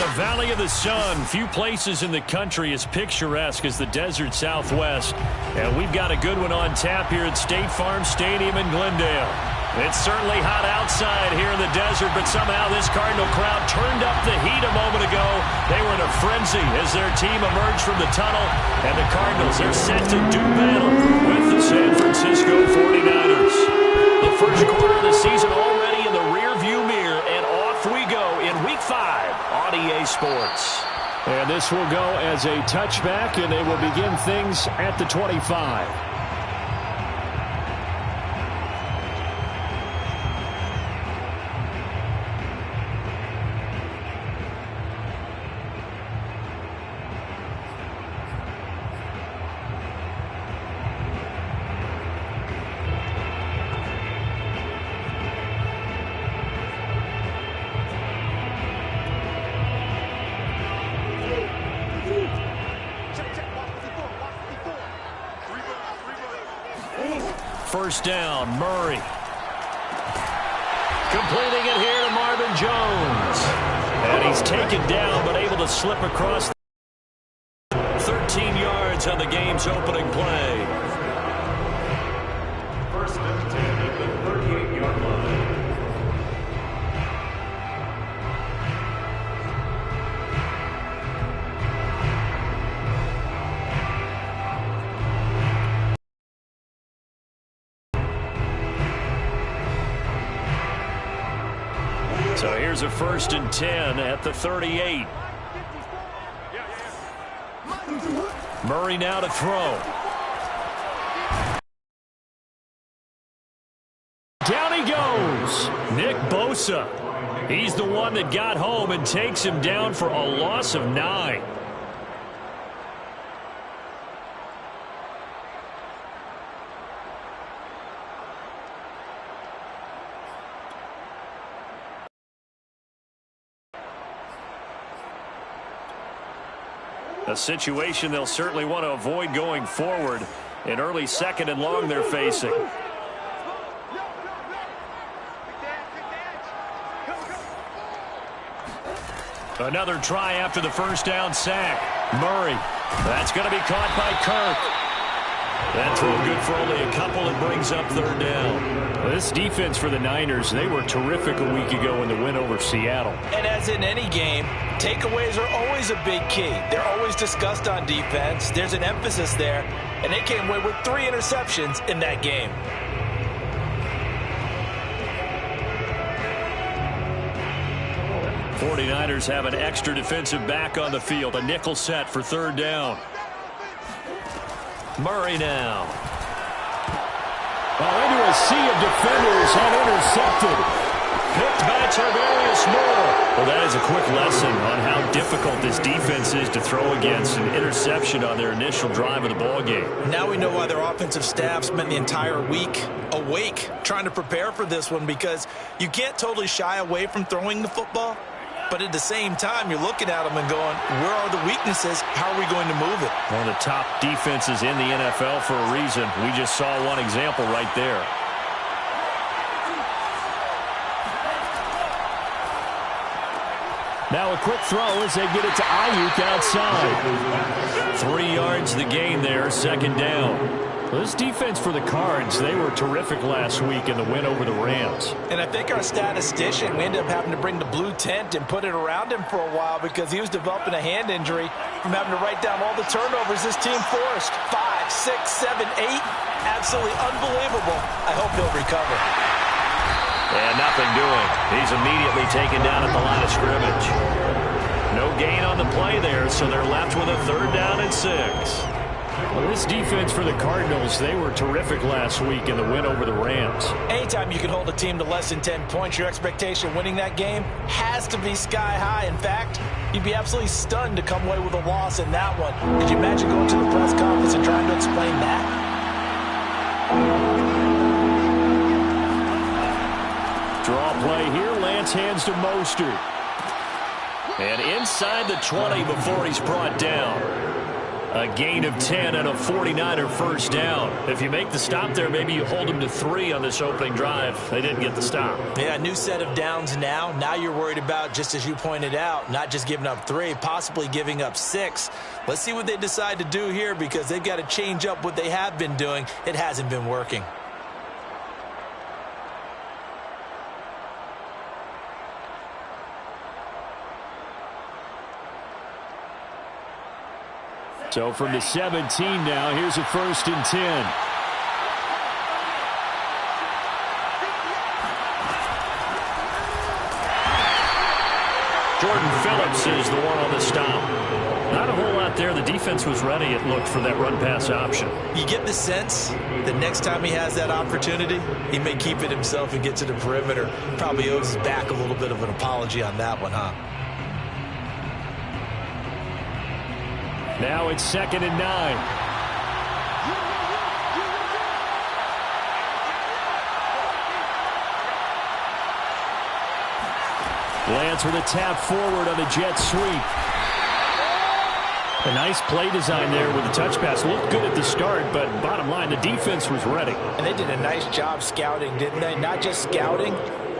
the Valley of the Sun. Few places in the country as picturesque as the desert Southwest. And we've got a good one on tap here at State Farm Stadium in Glendale. It's certainly hot outside here in the desert, but somehow this Cardinal crowd turned up the heat a moment ago. They were in a frenzy as their team emerged from the tunnel. And the Cardinals are set to do battle with the San Francisco 49ers. The first quarter of the season already in the rearview mirror, and off we go in Week 5 on EA Sports. And this will go as a touchback, and they will begin things at the 25. First down, Murray. Completing it here to Marvin Jones. And he's taken down but able to slip across 13 yards on the game's opening play. First and 10 at the 38-yard line. So here's a first and 10 at the 38. Murray now to throw. Down he goes. Nick Bosa. He's the one that got home and takes him down for a loss of 9. A situation they'll certainly want to avoid going forward. An early second and long they're facing. Another try after the first down sack. Murray. That's going to be caught by Kirk. That throw good for only a couple and brings up third down. This defense for the Niners, they were terrific a week ago in the win over Seattle. And as in any game, takeaways are always a big key. They're always discussed on defense. There's an emphasis there, and they came away with 3 interceptions in that game. '49ers have an extra defensive back on the field. A nickel set for third down. Murray now. Into a sea of defenders and intercepted. Picked by Tarvarius Moore. Well, that is a quick lesson on how difficult this defense is to throw against. An interception on their initial drive of the ballgame. Now we know why their offensive staff spent the entire week awake trying to prepare for this one, because you can't totally shy away from throwing the football. But at the same time, you're looking at them and going, where are the weaknesses? How are we going to move it? One of the top defenses in the NFL for a reason. We just saw one example right there. Now a quick throw as they get it to Ayuk outside. 3 yards the gain there, second down. This defense for the Cards, they were terrific last week in the win over the Rams. And I think our statistician, we ended up having to bring the blue tent and put it around him for a while because he was developing a hand injury from having to write down all the turnovers this team forced. 5, 6, 7, 8. Absolutely unbelievable. I hope he'll recover. And nothing doing. He's immediately taken down at the line of scrimmage. No gain on the play there, so they're left with a third down and 6. Well, this defense for the Cardinals, they were terrific last week in the win over the Rams. Anytime you can hold a team to less than 10 points, your expectation winning that game has to be sky high. In fact, you'd be absolutely stunned to come away with a loss in that one. Could you imagine going to the press conference and trying to explain that? Draw play here. Lance hands to Mostert. And inside the 20 before he's brought down. A gain of 10 and a 49er first down. If you make the stop there, maybe you hold them to 3 on this opening drive. They didn't get the stop. Yeah, new set of downs now. Now you're worried about, just as you pointed out, not just giving up 3, possibly giving up 6. Let's see what they decide to do here, because they've got to change up what they have been doing. It hasn't been working. So from the 17 now, here's a 1st and 10. Jordan Phillips is the one on the stop. Not a whole lot there. The defense was ready, it looked, for that run-pass option. You get the sense that next time he has that opportunity, he may keep it himself and get to the perimeter. Probably owes his back a little bit of an apology on that one, huh? Now it's 2nd and 9. Lance with a tap forward on the jet sweep. A nice play design there with the touch pass. Looked good at the start, but bottom line, the defense was ready. And they did a nice job scouting, didn't they? Not just scouting,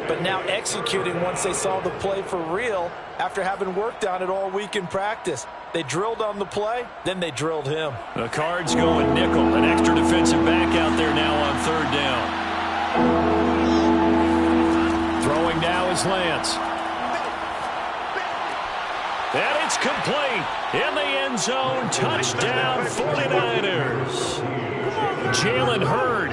but now executing once they saw the play for real after having worked on it all week in practice. They drilled on the play, then they drilled him. The Cards going nickel. An extra defensive back out there now on 3rd down. Throwing now is Lance. And it's complete. In the end zone, touchdown 49ers. Jalen Hurd,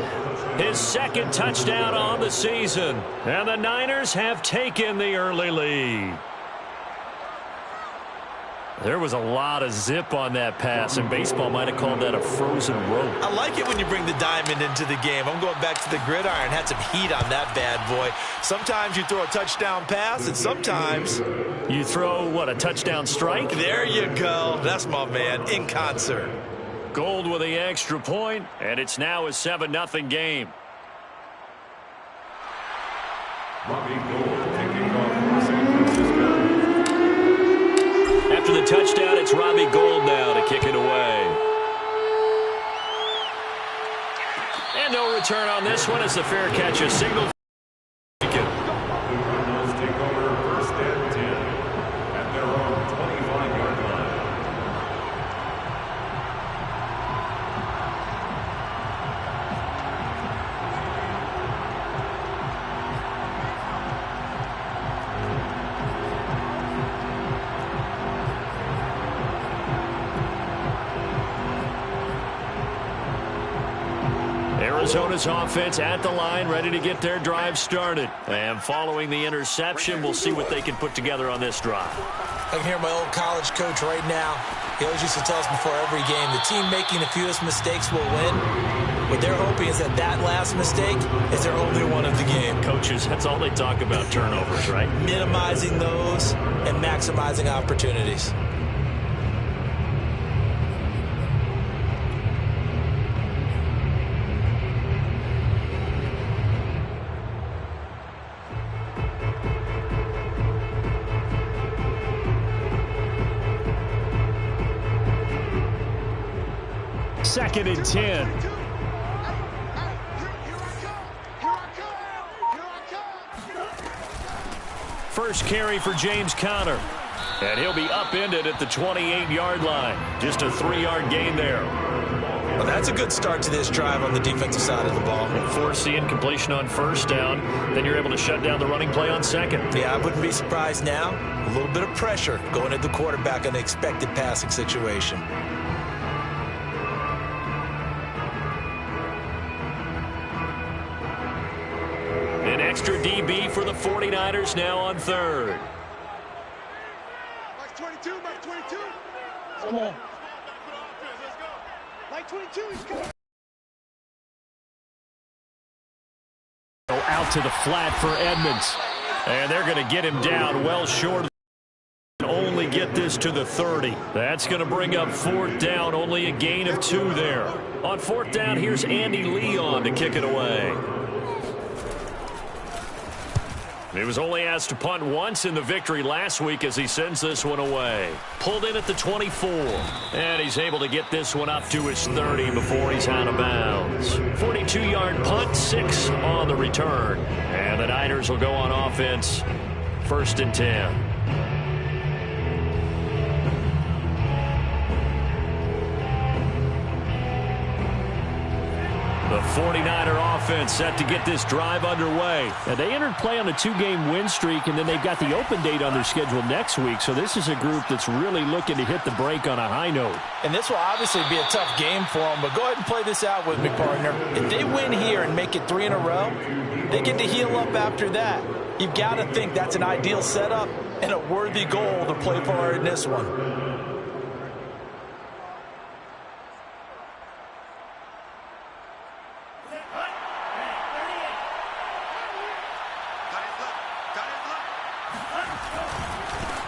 his 2nd touchdown on the season. And the Niners have taken the early lead. There was a lot of zip on that pass, and baseball might have called that a frozen rope. I like it when you bring the diamond into the game. I'm going back to the gridiron. Had some heat on that bad boy. Sometimes you throw a touchdown pass, and sometimes you throw, what, a touchdown strike? There you go. That's my man, in concert. Gold with the extra point, and it's now a 7-0 game. Robbie Gould taking off for San Francisco. After the touchdown, it's Robbie Gould now to kick it away. And no return on this one as the fair catch is signaled. The Cardinals take over 1st and 10 at their own 25-yard line. Arizona's offense at the line, ready to get their drive started. And following the interception, we'll see what they can put together on this drive. I can hear my old college coach right now. He always used to tell us before every game, the team making the fewest mistakes will win. What they're hoping is that that last mistake is their only one of the game. Coaches, that's all they talk about, turnovers, right? Minimizing those and maximizing opportunities. Second and 10. First carry for James Conner. And he'll be upended at the 28-yard line. Just a 3-yard gain there. Well, that's a good start to this drive on the defensive side of the ball. Force the incompletion on 1st down. Then you're able to shut down the running play on 2nd. Yeah, I wouldn't be surprised now. A little bit of pressure going at the quarterback in the expected passing situation. An extra DB for the 49ers now on 3rd. Mike 22, Mike 22. Come on. Mike 22, he's good. Out to the flat for Edmonds. And they're going to get him down well short. Only get this to the 30. That's going to bring up 4th down. Only a gain of 2 there. On 4th down, here's Andy Leon to kick it away. He was only asked to punt once in the victory last week as he sends this one away. Pulled in at the 24. And he's able to get this one up to his 30 before he's out of bounds. 42-yard punt, 6 on the return. And the Niners will go on offense, 1st and 10. The 49er offense set to get this drive underway. Now, they entered play on a 2-game win streak, and then they've got the open date on their schedule next week. So this is a group that's really looking to hit the break on a high note. And this will obviously be a tough game for them, but go ahead and play this out with me, partner. If they win here and make it 3 in a row, they get to heal up after that. You've got to think that's an ideal setup and a worthy goal to play for in this one.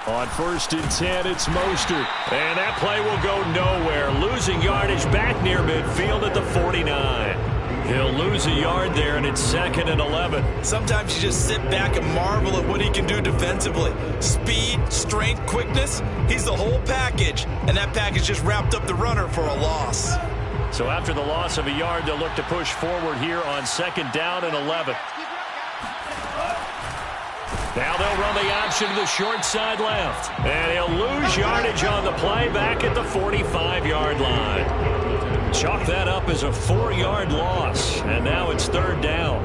On 1st and 10, it's Mostert. And that play will go nowhere. Losing yardage back near midfield at the 49. He'll lose a yard there, and it's 2nd and 11. Sometimes you just sit back and marvel at what he can do defensively. Speed, strength, quickness, he's the whole package. And that package just wrapped up the runner for a loss. So after the loss of a yard, they'll look to push forward here on 2nd down and 11. Now they'll run the option to the short side left. And he'll lose yardage on the play back at the 45-yard line. Chalk that up as a 4-yard loss. And now it's 3rd down.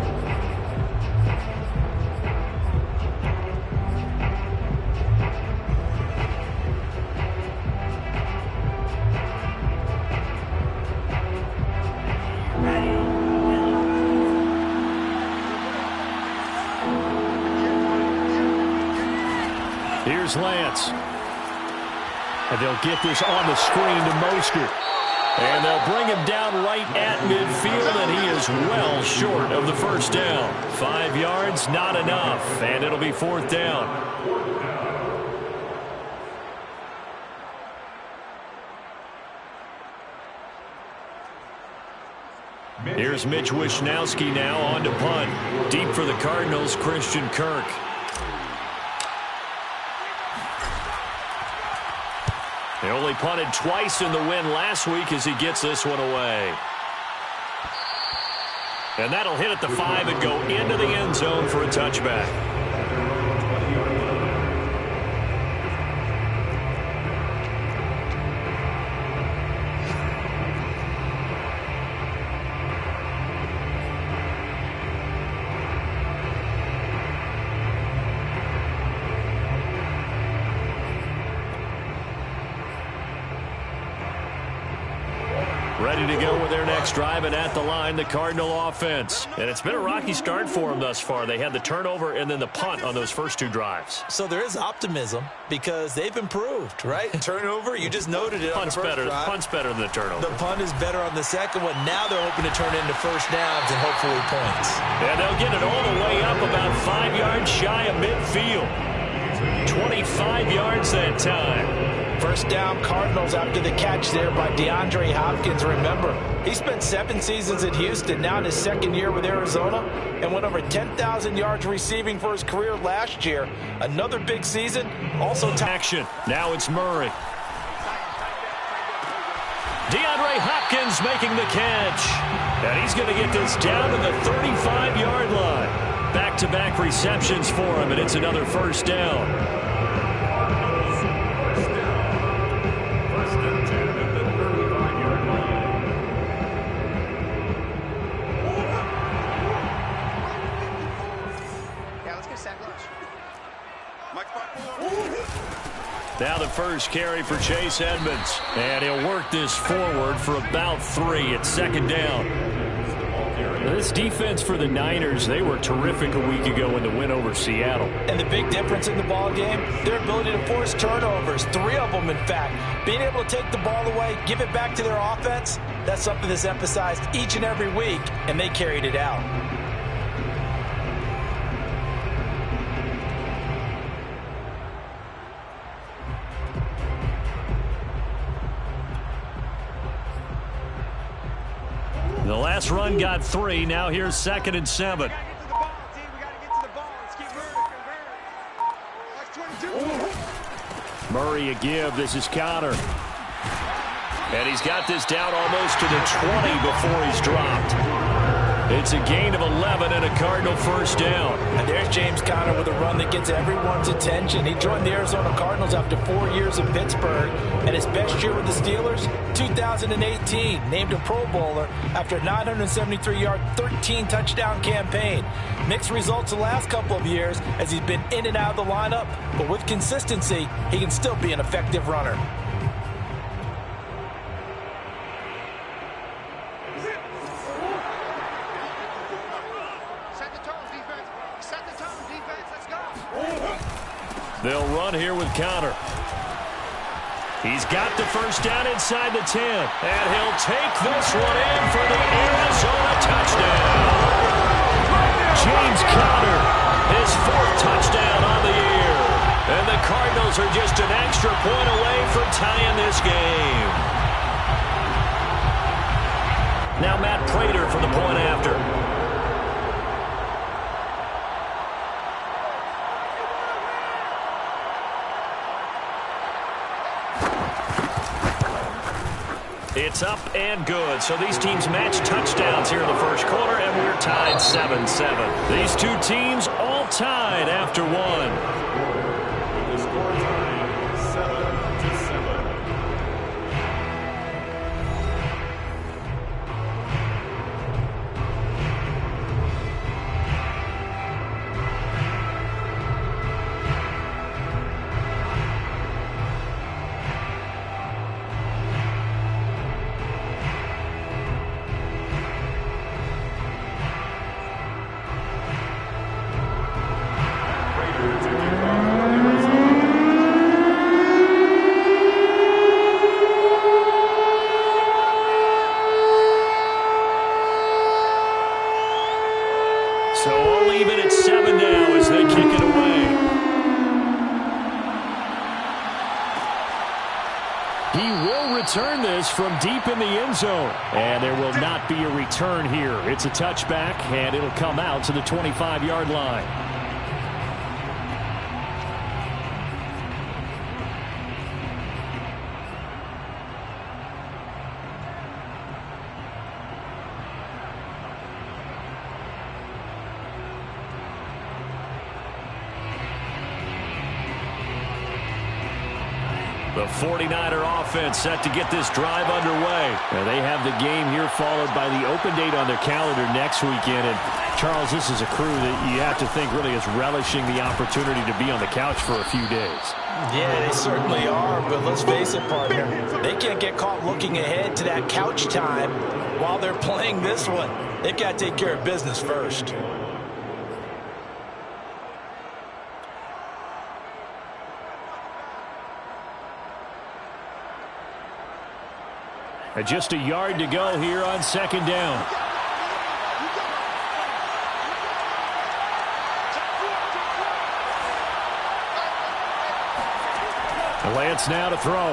Here's Lance. And they'll get this on the screen to Mostert. And they'll bring him down right at midfield, and he is well short of the 1st down. 5 yards, not enough, and it'll be 4th down. Here's Mitch Wishnowski now on to punt. Deep for the Cardinals, Christian Kirk. He only punted twice in the win last week as he gets this one away. And that'll hit at the 5 and go into the end zone for a touchback. Ready to go with their next drive, and at the line, the Cardinal offense. And it's been a rocky start for them thus far. They had the turnover and then the punt on those first 2 drives. So there is optimism because they've improved, right? Turnover, you just noted it on the first drive. Punt's better than the turnover. The punt is better on the second one. Now they're hoping to turn into 1st downs and hopefully points. And they'll get it all the way up about 5 yards shy of midfield. 25 yards that time. 1st down, Cardinals after the catch there by DeAndre Hopkins. Remember, he spent 7 seasons at Houston, now in his 2nd year with Arizona, and went over 10,000 yards receiving for his career last year. Another big season, also action. Now it's Murray. DeAndre Hopkins making the catch. And he's going to get this down to the 35-yard line. Back-to-back receptions for him, and it's another 1st down. Now the first carry for Chase Edmonds. And he'll work this forward for about 3 at 2nd down. This defense for the Niners, they were terrific a week ago in the win over Seattle. And the big difference in the ball game, their ability to force turnovers. 3 of them, in fact. Being able to take the ball away, give it back to their offense, that's something that's emphasized each and every week, and they carried it out. The last run got 3. Now here's 2nd and 7. We got to get to the ball, team. We got to get to the ball. Let's keep moving. Murray a give. This is Connor. And he's got this down almost to the 20 before he's dropped. It's a gain of 11 and a Cardinal first down. And there's James Conner with a run that gets everyone's attention. He joined the Arizona Cardinals after 4 years in Pittsburgh. And his best year with the Steelers, 2018. Named a Pro Bowler after a 973-yard, 13-touchdown campaign. Mixed results the last couple of years as he's been in and out of the lineup. But with consistency, he can still be an effective runner. They'll run here with Connor. He's got the first down inside the 10. And he'll take this one in for the Arizona touchdown. James Conner, his 4th touchdown on the year. And the Cardinals are just an extra point away from tying this game. Now Matt Prater for the point after. It's up and good. So these teams match touchdowns here in the first quarter, and we're tied 7-7. These two teams all tied after one. The score tied 7-7. So all even at 7 now as they kick it away. He will return this from deep in the end zone. And there will not be a return here. It's a touchback, and it'll come out to the 25-yard line. The 49er offense set to get this drive underway. And they have the game here followed by the open date on their calendar next weekend. And, Charles, this is a crew that you have to think really is relishing the opportunity to be on the couch for a few days. Yeah, they certainly are, but let's face it, partner. They can't get caught looking ahead to that couch time while they're playing this one. They've got to take care of business first. And just a yard to go here on second down. Lance now to throw.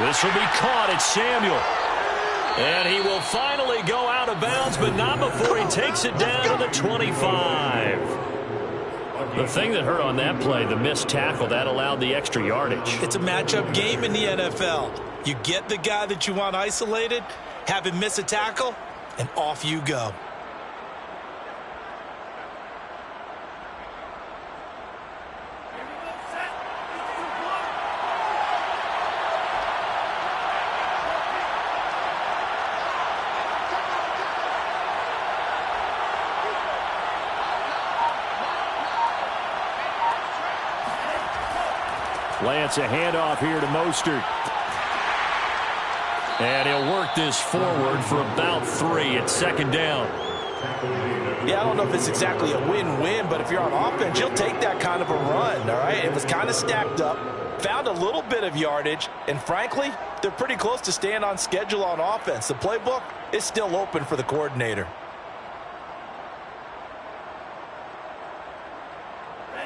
This will be caught. It's Samuel. And he will finally go out of bounds, but not before he takes it down to the 25. The thing that hurt on that play, the missed tackle, that allowed the extra yardage. It's a matchup game in the NFL. You get the guy that you want isolated, have him miss a tackle, and off you go. Lance, a handoff here to Mostert. And he'll work this forward for about 3 at second down. Yeah, I don't know if it's exactly a win-win, but if you're on offense, you'll take that kind of a run, all right? It was kind of stacked up, found a little bit of yardage, and frankly, they're pretty close to staying on schedule on offense. The playbook is still open for the coordinator.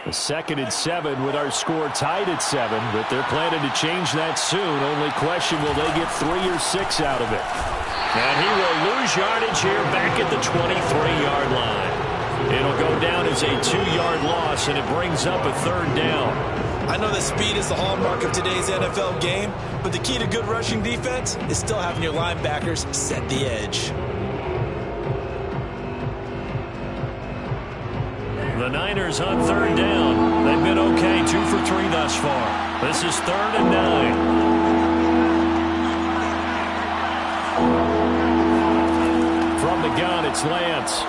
A 2nd and 7 with our score tied at 7, but they're planning to change that soon. Only question, will they get 3 or 6 out of it? And he will lose yardage here back at the 23-yard line. It'll go down as a 2-yard loss, and it brings up a third down. I know that speed is the hallmark of today's NFL game, but the key to good rushing defense is still having your linebackers set the edge. The Niners on third down. They've been okay, 2 for 3 thus far. This is 3rd and 9. From the gun, it's Lance.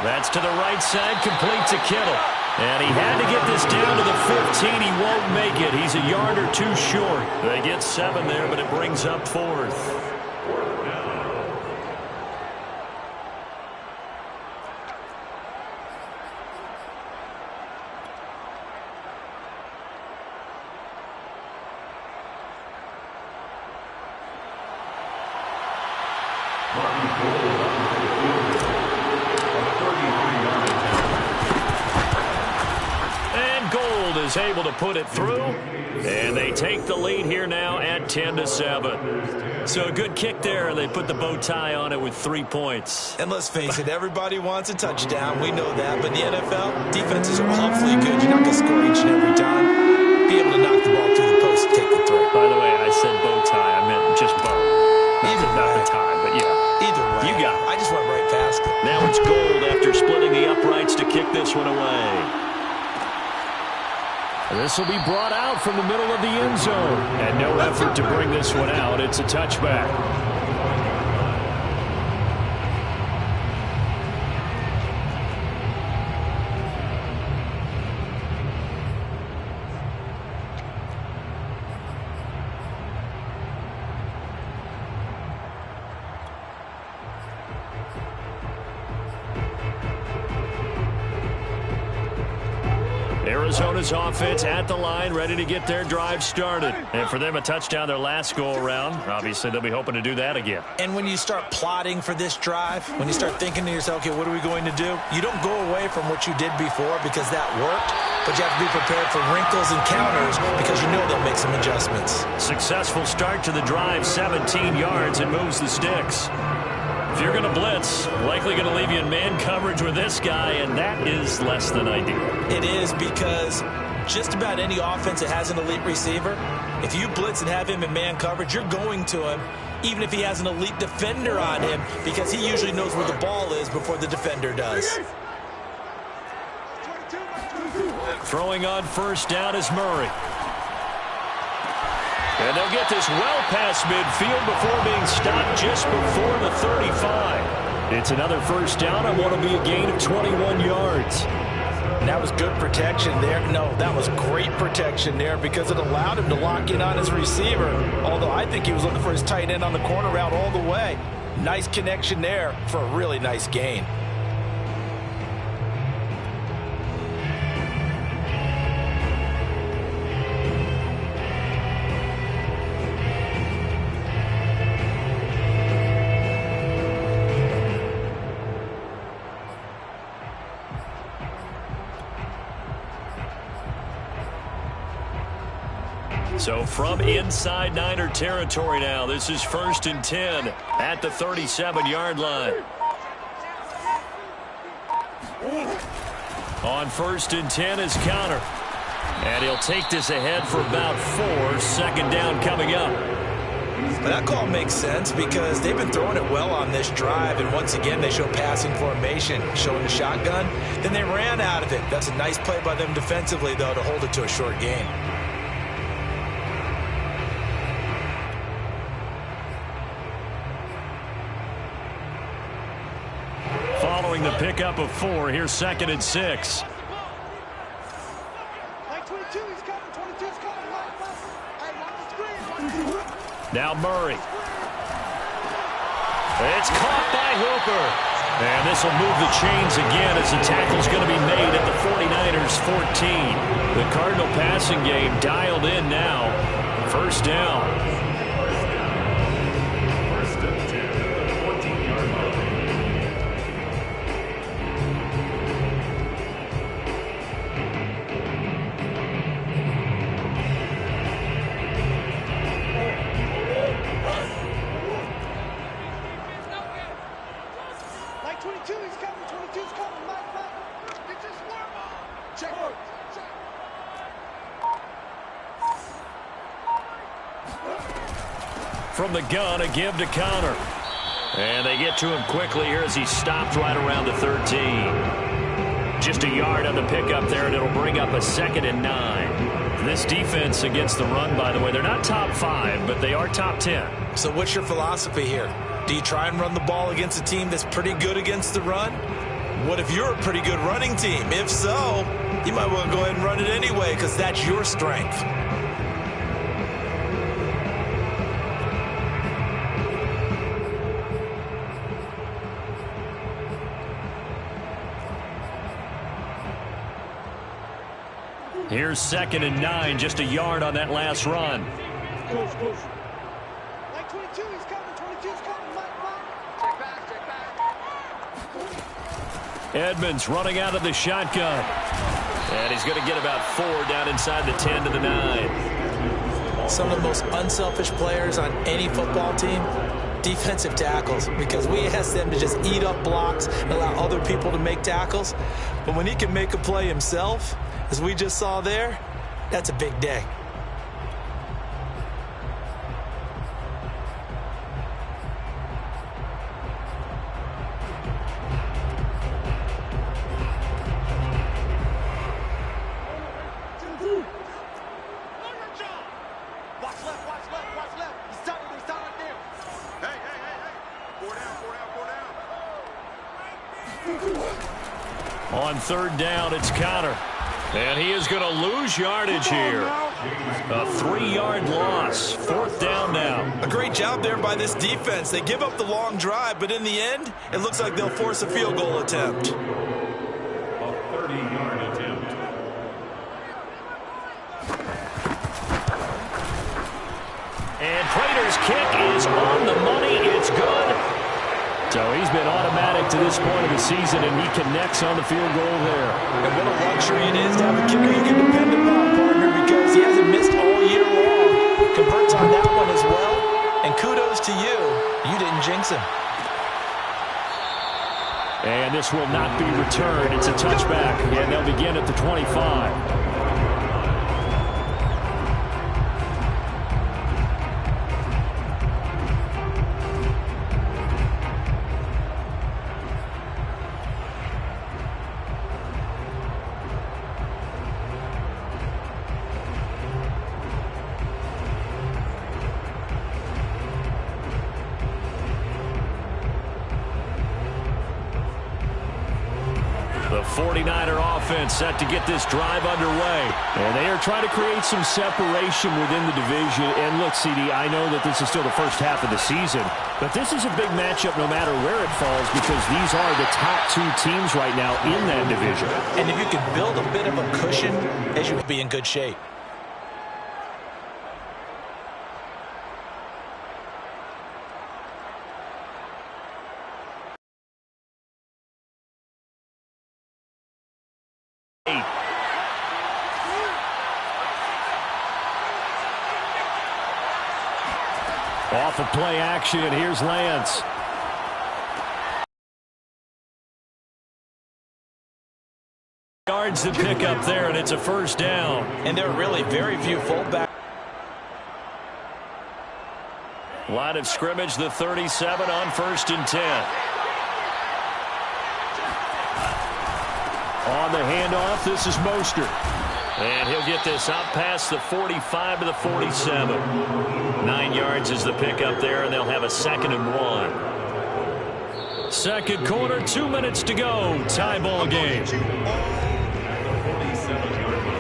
That's to the right side, complete to Kittle. And he had to get this down to the 15. He won't make it. He's a yard or 2 short. They get 7 there, but it brings up 4th. Is able to put it through, and they take the lead here now at 10-7. So a good kick there. They put the bow tie on it with 3 points. And let's face it, everybody wants a touchdown. We know that, but in the NFL, defenses are awfully good. You're not going to score each and every time. Be able to knock the ball through the post and take the throw. By the way, I said bow tie. I meant just bow. Not the tie, but yeah. Either way. You got it. I just went right past it. Now it's Gold after splitting the uprights to kick this one away. This will be brought out from the middle of the end zone. And no effort to bring this one out. It's a touchback. Arizona's offense at the line, ready to get their drive started. And for them, a touchdown their last go-around. Obviously, they'll be hoping to do that again. And when you start plotting for this drive, when you start thinking to yourself, okay, what are we going to do? You don't go away from what you did before because that worked, but you have to be prepared for wrinkles and counters because you know they'll make some adjustments. Successful start to the drive, 17 yards, and moves the sticks. If you're going to blitz, likely going to leave you in man coverage with this guy, and that is less than ideal. It is because just about any offense that has an elite receiver, if you blitz and have him in man coverage, you're going to him, even if he has an elite defender on him, because he usually knows where the ball is before the defender does. Throwing on first down is Murray. And they'll get this well past midfield before being stopped just before the 35. It's another first down on what will be a gain of 21 yards. And that was good protection there. No, that was great protection there because it allowed him to lock in on his receiver. Although I think he was looking for his tight end on the corner route all the way. Nice connection there for a really nice gain. So from inside Niner territory now, this is 1st and 10 at the 37-yard line. On 1st and 10 is Counter. And he'll take this ahead for about 4. 2nd down coming up. But that call makes sense because they've been throwing it well on this drive, and once again they show passing formation, showing the shotgun. Then they ran out of it. That's a nice play by them defensively, though, to hold it to a short gain. Following the pickup of 4, here's 2nd and 6. Now Murray. It's caught by Hooper. And this will move the chains again as the tackle's going to be made at the 49ers 14. The Cardinal passing game dialed in now. First down. Like 22, he's coming, 22's coming. from the gun, a give to Connor. And they get to him quickly here as he stopped right around the 13. Just a yard on the pickup there, and it'll bring up a 2nd and 9. This defense against the run, by the way, they're not top 5, but they are top 10. So what's your philosophy here? Do you try and run the ball against a team that's pretty good against the run? What if you're a pretty good running team? If so, you might want to go ahead and run it anyway because that's your strength. Here's 2nd and 9, just a yard on that last run. Close. Like 22, he's coming. 22's coming. Check back. Edmonds running out of the shotgun. And he's going to get about 4 down inside the 10 to the 9. Some of the most unselfish players on any football team, defensive tackles, because we ask them to just eat up blocks and allow other people to make tackles. But when he can make a play himself, as we just saw there, that's a big day. Watch left. He's tucking there. Hey. 4 down. On 3rd down, it's Connor. And he is going to lose yardage here. A 3-yard loss. 4th down now. A great job there by this defense. They give up the long drive, but in the end, it looks like they'll force a field goal attempt. A 30-yard attempt. And Prater's kick is on the money. It's good. So he's been automatic to this point of the season, and he connects on the field goal there. And what a luxury it is to have a kicker you can depend upon, partner, because he hasn't missed all year long. Converts on that one as well. And kudos to you. You didn't jinx him. And this will not be returned. It's a touchback, and they'll begin at the 25. The 49er offense set to get this drive underway. And they are trying to create some separation within the division. And look, CD, I know that this is still the first half of the season, but this is a big matchup no matter where it falls because these are the top 2 teams right now in that division. And if you can build a bit of a cushion, as you be in good shape. Off of play action, and here's Lance. Yards to pick up there, and it's a 1st down. And there are really very few fullbacks. Line of scrimmage, the 37 on 1st and 10. On the handoff, this is Mostert. And he'll get this up past the 45 to the 47. 9 yards is the pickup there, and they'll have a 2nd and 1. 2nd quarter, 2 minutes to go. Tie ball game. 47-yard line.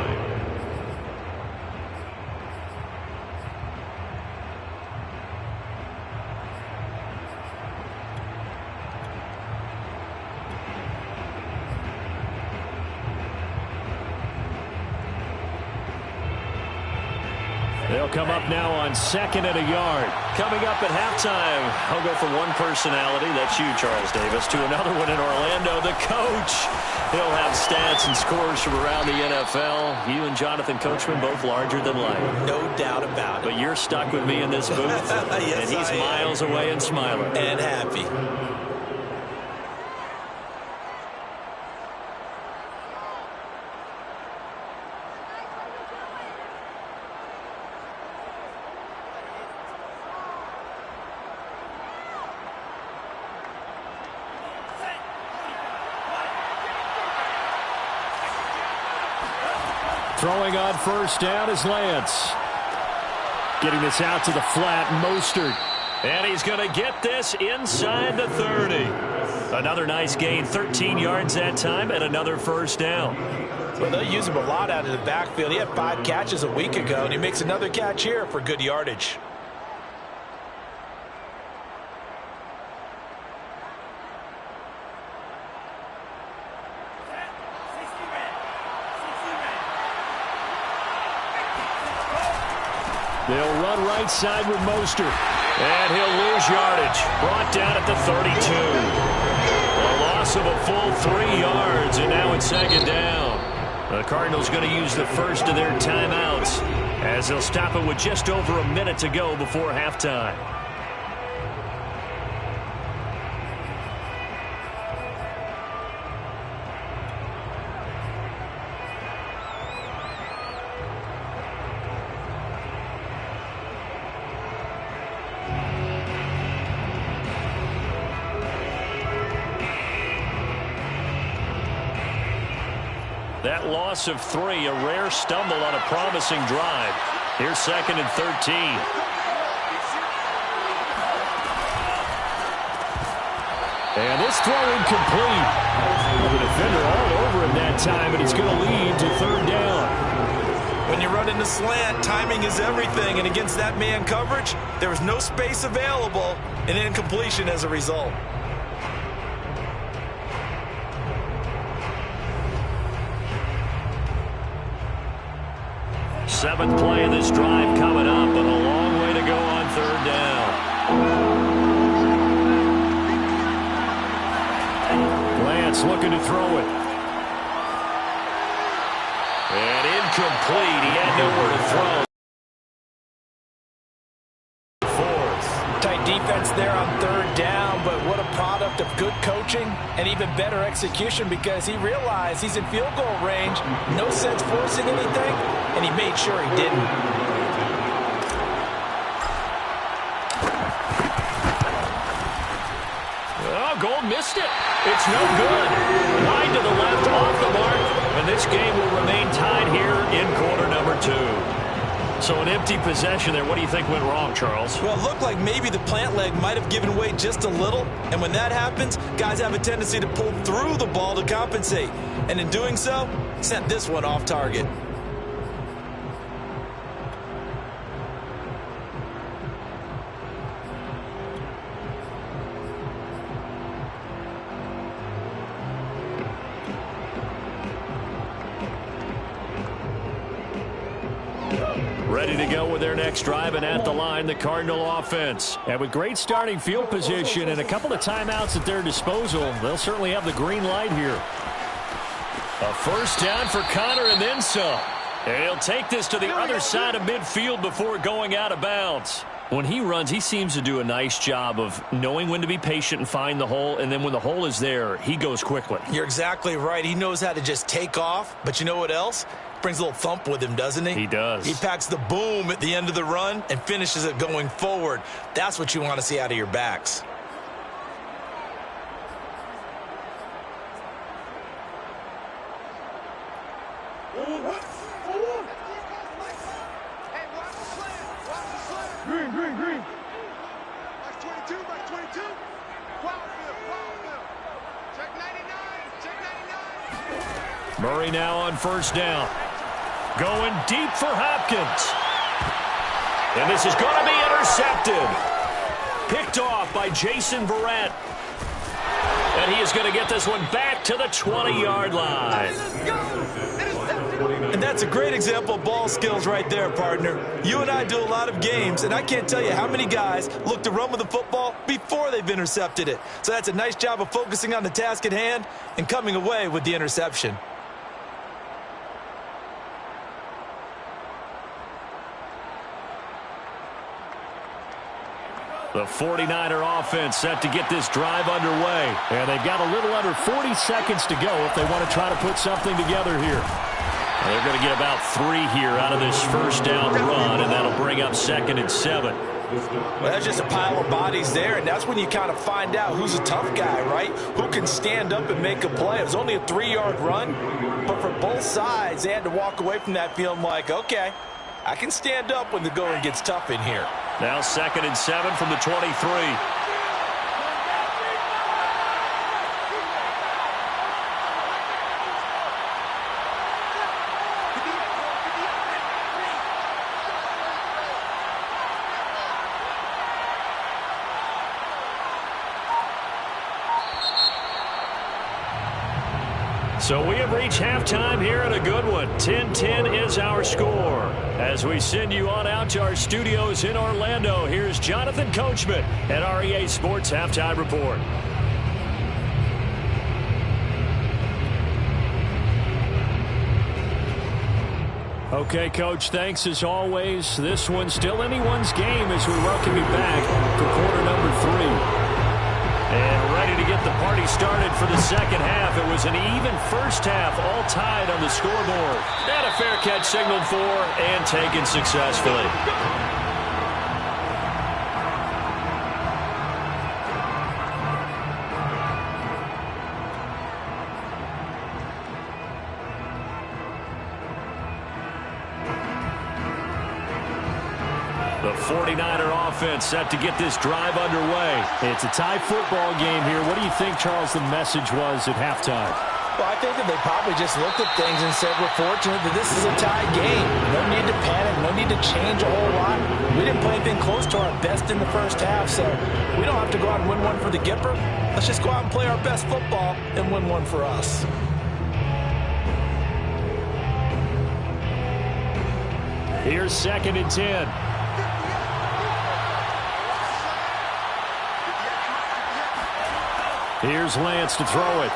They'll come up now on 2nd and a yard. Coming up at halftime, I'll go from one personality, that's you, Charles Davis, to another one in Orlando, the coach. He'll have stats and scores from around the NFL. You and Jonathan Coachman both larger than life. No doubt about it. But you're stuck with me in this booth, Yes, and he's miles away and smiling. And happy. Throwing on first down is Lance. Getting this out to the flat, Mostert. And he's going to get this inside the 30. Another nice gain, 13 yards that time, and another first down. Well, they'll use him a lot out of the backfield. He had 5 catches a week ago, and he makes another catch here for good yardage. They'll run right side with Mostert. And he'll lose yardage. Brought down at the 32. A loss of a full 3 yards, and now it's second down. The Cardinals going to use the first of their timeouts as they'll stop it with just over a minute to go before halftime. That loss of 3, a rare stumble on a promising drive. Here's second and 13. And this throw incomplete. The defender all over him that time, and it's going to lead to third down. When you run in the slant, timing is everything, and against that man coverage, there was no space available, and incompletion as a result. Seventh play of this drive coming up, and a long way to go on third down. Lance looking to throw it. And incomplete. He had nowhere to throw. Fourth. Tight defense there on third down, but what a product of good coaching and even better execution, because he realized he's in field goal range. No sense forcing anything, and he made sure he didn't. Oh, Gold missed it. It's no good. Wide to the left, off the mark, and this game will remain tied here in quarter number 2. So an empty possession there. What do you think went wrong, Charles? Well, it looked like maybe the plant leg might have given way just a little, and when that happens, guys have a tendency to pull through the ball to compensate, and in doing so, sent this one off target. Ready to go with their next drive, and at the line, the Cardinal offense. And with great starting field position and a couple of timeouts at their disposal, they'll certainly have the green light here. A first down for Connor and then some. And he'll take this to the other side of midfield before going out of bounds. When he runs, he seems to do a nice job of knowing when to be patient and find the hole, and then when the hole is there, he goes quickly. You're exactly right. He knows how to just take off, but you know what else? Brings a little thump with him, doesn't he? He does. He packs the boom at the end of the run and finishes it going forward. That's what you want to see out of your backs. Green, green, green. Box 22, box 22. Wild field. Check 99, check 99. Murray now on first down. Going deep for Hopkins. And this is going to be intercepted. Picked off by Jason Verrett. And he is going to get this one back to the 20-yard line. And that's a great example of ball skills right there, partner. You and I do a lot of games, and I can't tell you how many guys look to run with the football before they've intercepted it. So that's a nice job of focusing on the task at hand and coming away with the interception. The 49er offense set to get this drive underway. And they've got a little under 40 seconds to go if they want to try to put something together here. They're going to get about 3 here out of this first down run, and that'll bring up 2nd and 7. Well, that's just a pile of bodies there, and that's when you kind of find out who's a tough guy, right? Who can stand up and make a play. It was only a 3-yard run, but for both sides, they had to walk away from that feeling like, okay, I can stand up when the going gets tough in here. Now 2nd and 7 from the 23. So we have reached halftime here at a good one. 10-10 is our score. As we send you on out to our studios in Orlando, here's Jonathan Coachman at REA Sports Halftime Report. Okay, Coach, thanks as always. This one's still anyone's game as we welcome you back for quarter number 3. And ready to get the party started for the second half. It was an even first half, all tied on the scoreboard. And a fair catch signaled for and taken successfully. The 49er offense set to get this drive underway. It's a tie football game here. What do you think, Charles, the message was at halftime? Well, I think that they probably just looked at things and said, we're fortunate that this is a tie game. No need to panic. No need to change a whole lot. We didn't play anything close to our best in the first half, so we don't have to go out and win one for the Gipper. Let's just go out and play our best football and win one for us. Here's 2nd and 10. Here's Lance to throw it.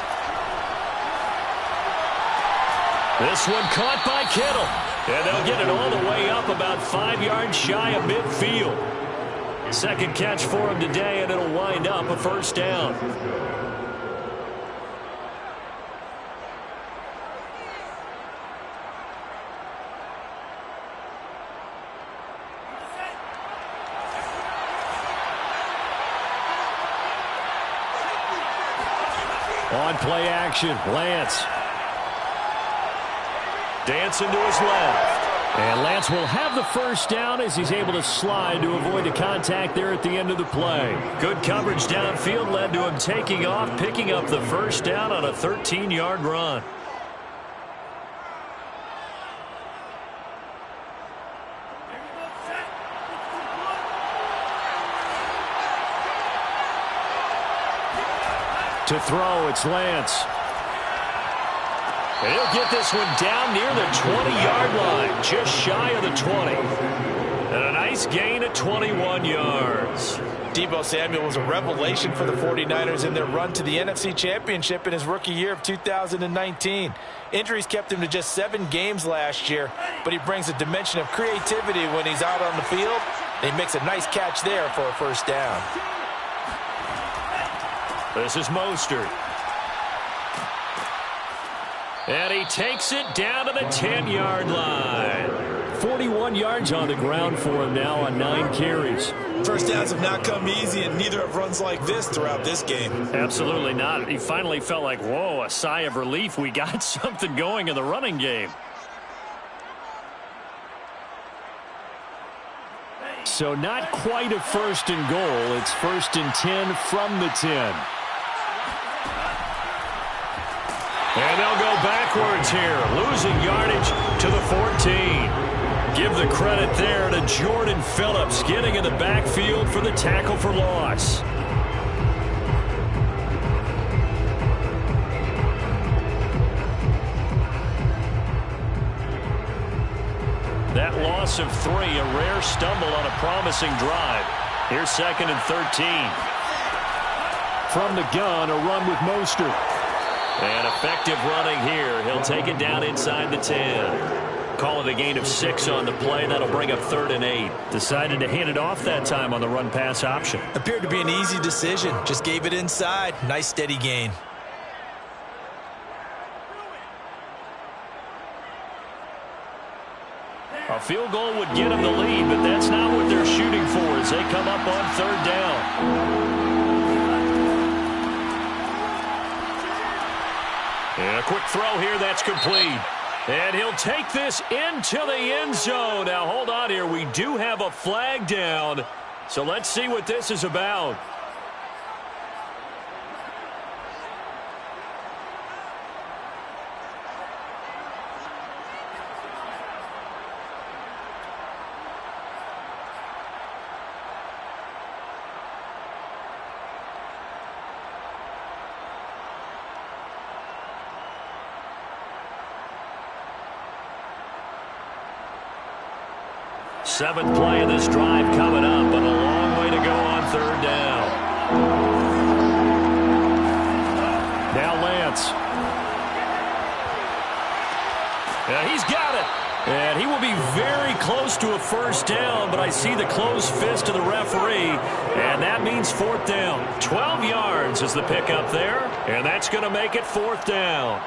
This one caught by Kittle. And they'll get it all the way up about 5 yards shy of midfield. Second catch for him today, and it'll wind up a first down. On play action, Lance. Dancing to his left. And Lance will have the first down as he's able to slide to avoid the contact there at the end of the play. Good coverage downfield led to him taking off, picking up the first down on a 13-yard run. To throw, it's Lance. And he'll get this one down near the 20-yard line, just shy of the 20. And a nice gain of 21 yards. Deebo Samuel was a revelation for the 49ers in their run to the NFC Championship in his rookie year of 2019. Injuries kept him to just 7 games last year, but he brings a dimension of creativity when he's out on the field. He makes a nice catch there for a first down. This is Mostert. And he takes it down to the 10-yard line. 41 yards on the ground for him now on 9 carries. First downs have not come easy, and neither have runs like this throughout this game. Absolutely not. He finally felt like, whoa, a sigh of relief. We got something going in the running game. So not quite a first and goal. It's 1st and 10 from the 10. And they'll go backwards here, losing yardage to the 14. Give the credit there to Jordan Phillips, getting in the backfield for the tackle for loss. That loss of 3, a rare stumble on a promising drive. Here's 2nd and 13. From the gun, a run with Mostert. And effective running here. He'll take it down inside the 10. Call it a gain of 6 on the play. That'll bring up 3rd and 8. Decided to hand it off that time on the run-pass option. Appeared to be an easy decision. Just gave it inside. Nice steady gain. A field goal would get them the lead, but that's not what they're shooting for as they come up on third down. And a quick throw here, that's complete. And he'll take this into the end zone. Now, hold on here. We do have a flag down, so let's see what this is about. Seventh play of this drive coming up, but a long way to go on third down. Now Lance. He's got it. And he will be very close to a first down, but I see the closed fist of the referee, and that means fourth down. 12 yards is the pickup there, and that's going to make it fourth down.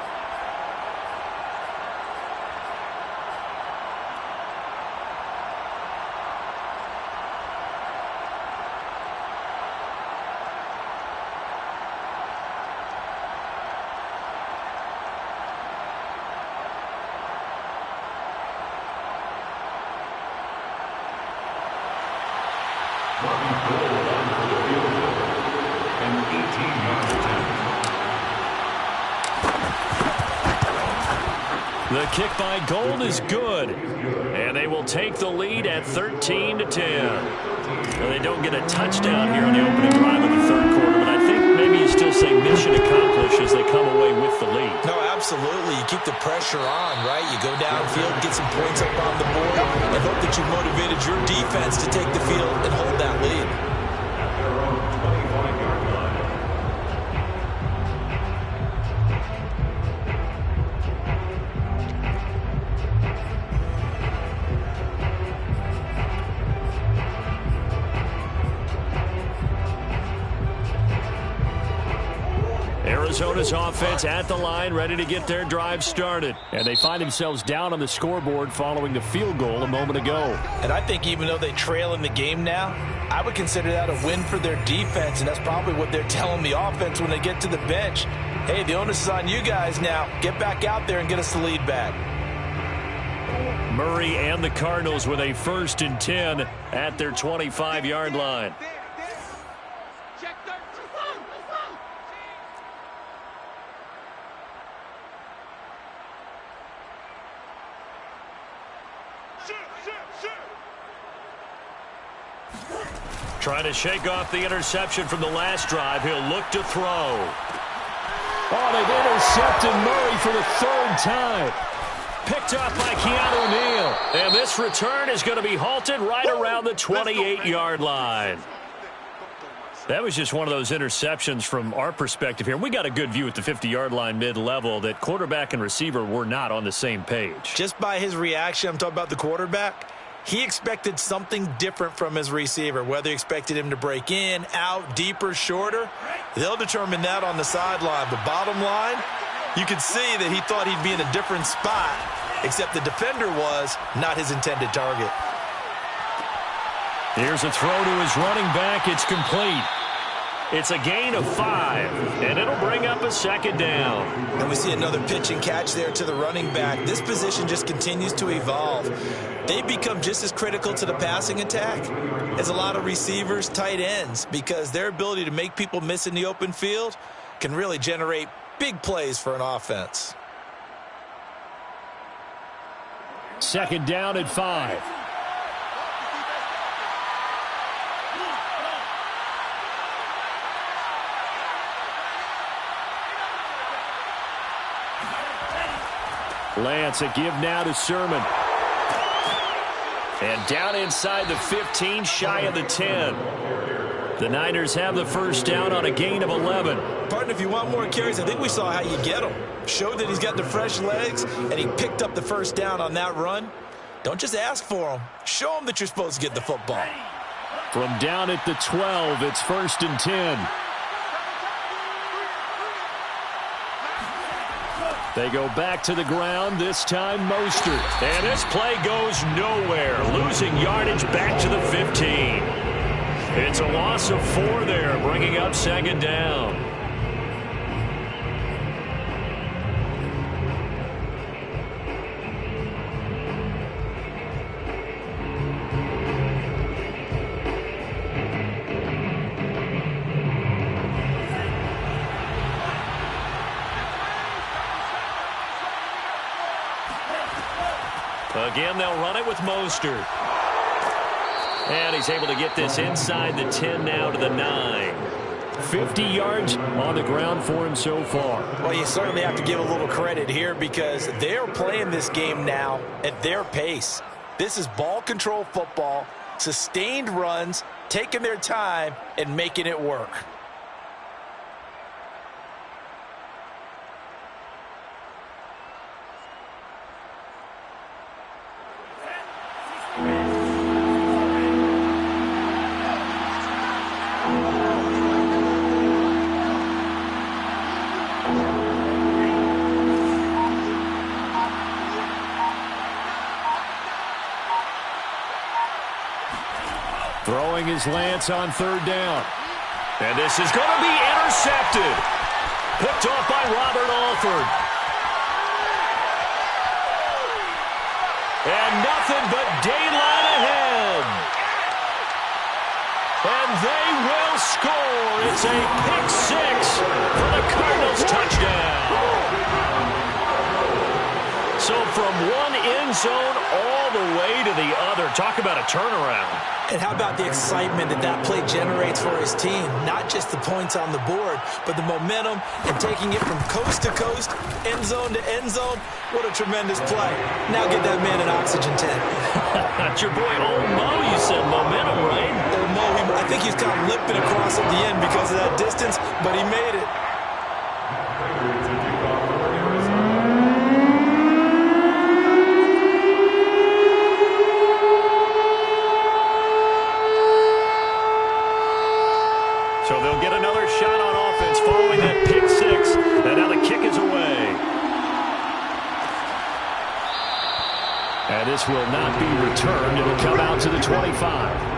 The kick by Gold is good, and they will take the lead at 13-10. Well, they don't get a touchdown here on the opening drive of the third quarter, but I think maybe you still say mission accomplished as they come away with the lead. No, absolutely. You keep the pressure on, right? You go downfield, get some points up on the board, and hope that you motivated your defense to take the field and hold that lead. At their own 25-yard line. Arizona's offense at the line, ready to get their drive started. And they find themselves down on the scoreboard following the field goal a moment ago. And I think even though they trail in the game now, I would consider that a win for their defense, and that's probably what they're telling the offense when they get to the bench. Hey, the onus is on you guys now. Get back out there and get us the lead back. Murray and the Cardinals with a 1st and 10 at their 25-yard line. Trying to shake off the interception from the last drive. He'll look to throw. Oh, they've intercepted Murray for the 3rd time. Picked off by Keanu Neal. And this return is going to be halted right around the 28-yard line. That was just one of those interceptions from our perspective here. We got a good view at the 50-yard line mid-level that quarterback and receiver were not on the same page. Just by his reaction, I'm talking about the quarterback, he expected something different from his receiver, whether he expected him to break in, out, deeper, shorter. They'll determine that on the sideline. But bottom line, you can see that he thought he'd be in a different spot, except the defender was not his intended target. Here's a throw to his running back. It's complete. It's a gain of 5, and it'll bring up a 2nd down. And we see another pitch and catch there to the running back. This position just continues to evolve. They become just as critical to the passing attack as a lot of receivers, tight ends, because their ability to make people miss in the open field can really generate big plays for an offense. 2nd down at 5. Lance, a give now to Sermon. And down inside the 15, shy of the 10. The Niners have the 1st down on a gain of 11. Partner, if you want more carries, I think we saw how you get them. Showed that he's got the fresh legs, and he picked up the 1st down on that run. Don't just ask for them. Show them that you're supposed to get the football. From down at the 12, it's 1st and 10. They go back to the ground, this time Mostert. And this play goes nowhere, losing yardage back to the 15. It's a loss of 4 there, bringing up second down. Again, they'll run it with Mostert. And he's able to get this inside the 10 now to the 9. 50 yards on the ground for him so far. Well, you certainly have to give a little credit here because they're playing this game now at their pace. This is ball control football, sustained runs, taking their time and making it work. Throwing his Lance on third down. And this is going to be intercepted. Picked off by Robert Alford. And nothing but daylight ahead. And they will score. It's a pick 6 for the Cardinals touchdown. So from one end zone all the way to the other. Talk about a turnaround. And how about the excitement that play generates for his team? Not just the points on the board, but the momentum and taking it from coast to coast, end zone to end zone. What a tremendous play. Now get that man an oxygen tank. That's your boy Old Mo. You said momentum, right? Old Mo, I think he's kind of limping across at the end because of that distance, but he made it. So they'll get another shot on offense following that pick 6. And now the kick is away. And this will not be returned. It'll come out to the 25.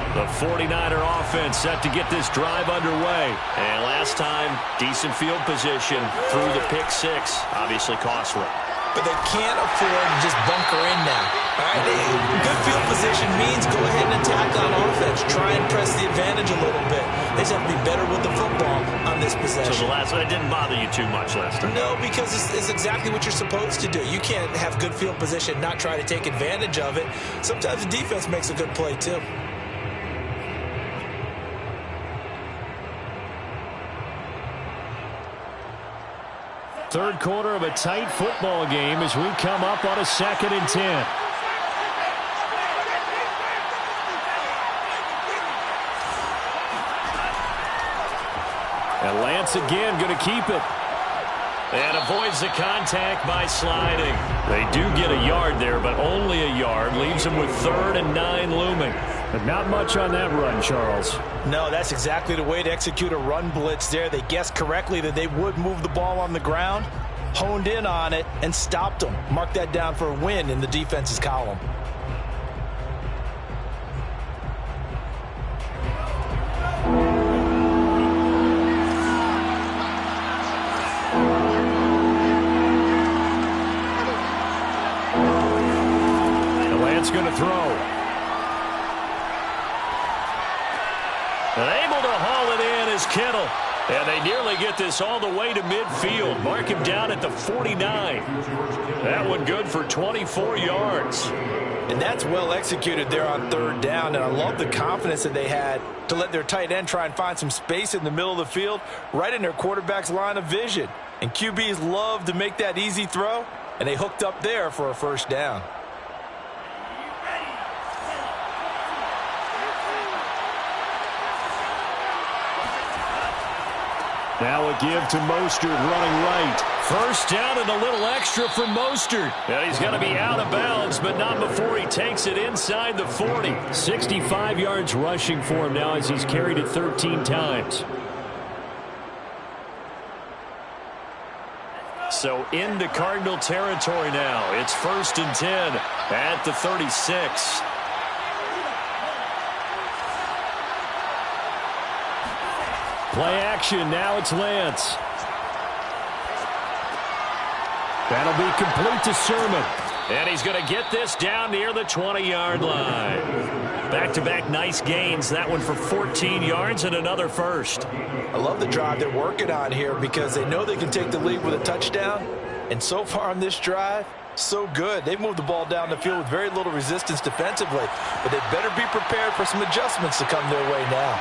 The 49er offense set to get this drive underway. And last time, decent field position through the pick 6. Obviously costly. But they can't afford to just bunker in now. All right, good field position means go ahead and attack on offense. Try and press the advantage a little bit. They just have to be better with the football on this possession. So the last one, it didn't bother you too much last time? No, because it's exactly what you're supposed to do. You can't have good field position, not try to take advantage of it. Sometimes the defense makes a good play, too. Third quarter of a tight football game as we come up on a 2nd and 10. And Lance again going to keep it. And avoids the contact by sliding. They do get a yard there, but only a yard. Leaves them with 3rd and 9 looming. But not much on that run, Charles. No, that's exactly the way to execute a run blitz there. They guessed correctly that they would move the ball on the ground, honed in on it, and stopped them. Mark that down for a win in the defense's column. Lance going to throw. And able to haul it in is Kittle. And they nearly get this all the way to midfield. Mark him down at the 49. That one good for 24 yards. And that's well executed there on 3rd down. And I love the confidence that they had to let their tight end try and find some space in the middle of the field, right in their quarterback's line of vision. And QBs love to make that easy throw, and they hooked up there for a 1st down. Now a give to Mostert running right. First down and a little extra for Mostert. And he's going to be out of bounds, but not before he takes it inside the 40. 65 yards rushing for him now as he's carried it 13 times. So into Cardinal territory now. It's 1st and 10 at the 36. Play action. Now it's Lance. That'll be complete to Sermon. And he's going to get this down near the 20-yard line. Back-to-back nice gains. That one for 14 yards and another first. I love the drive they're working on here because they know they can take the lead with a touchdown. And so far on this drive, so good. They've moved the ball down the field with very little resistance defensively. But they better be prepared for some adjustments to come their way now.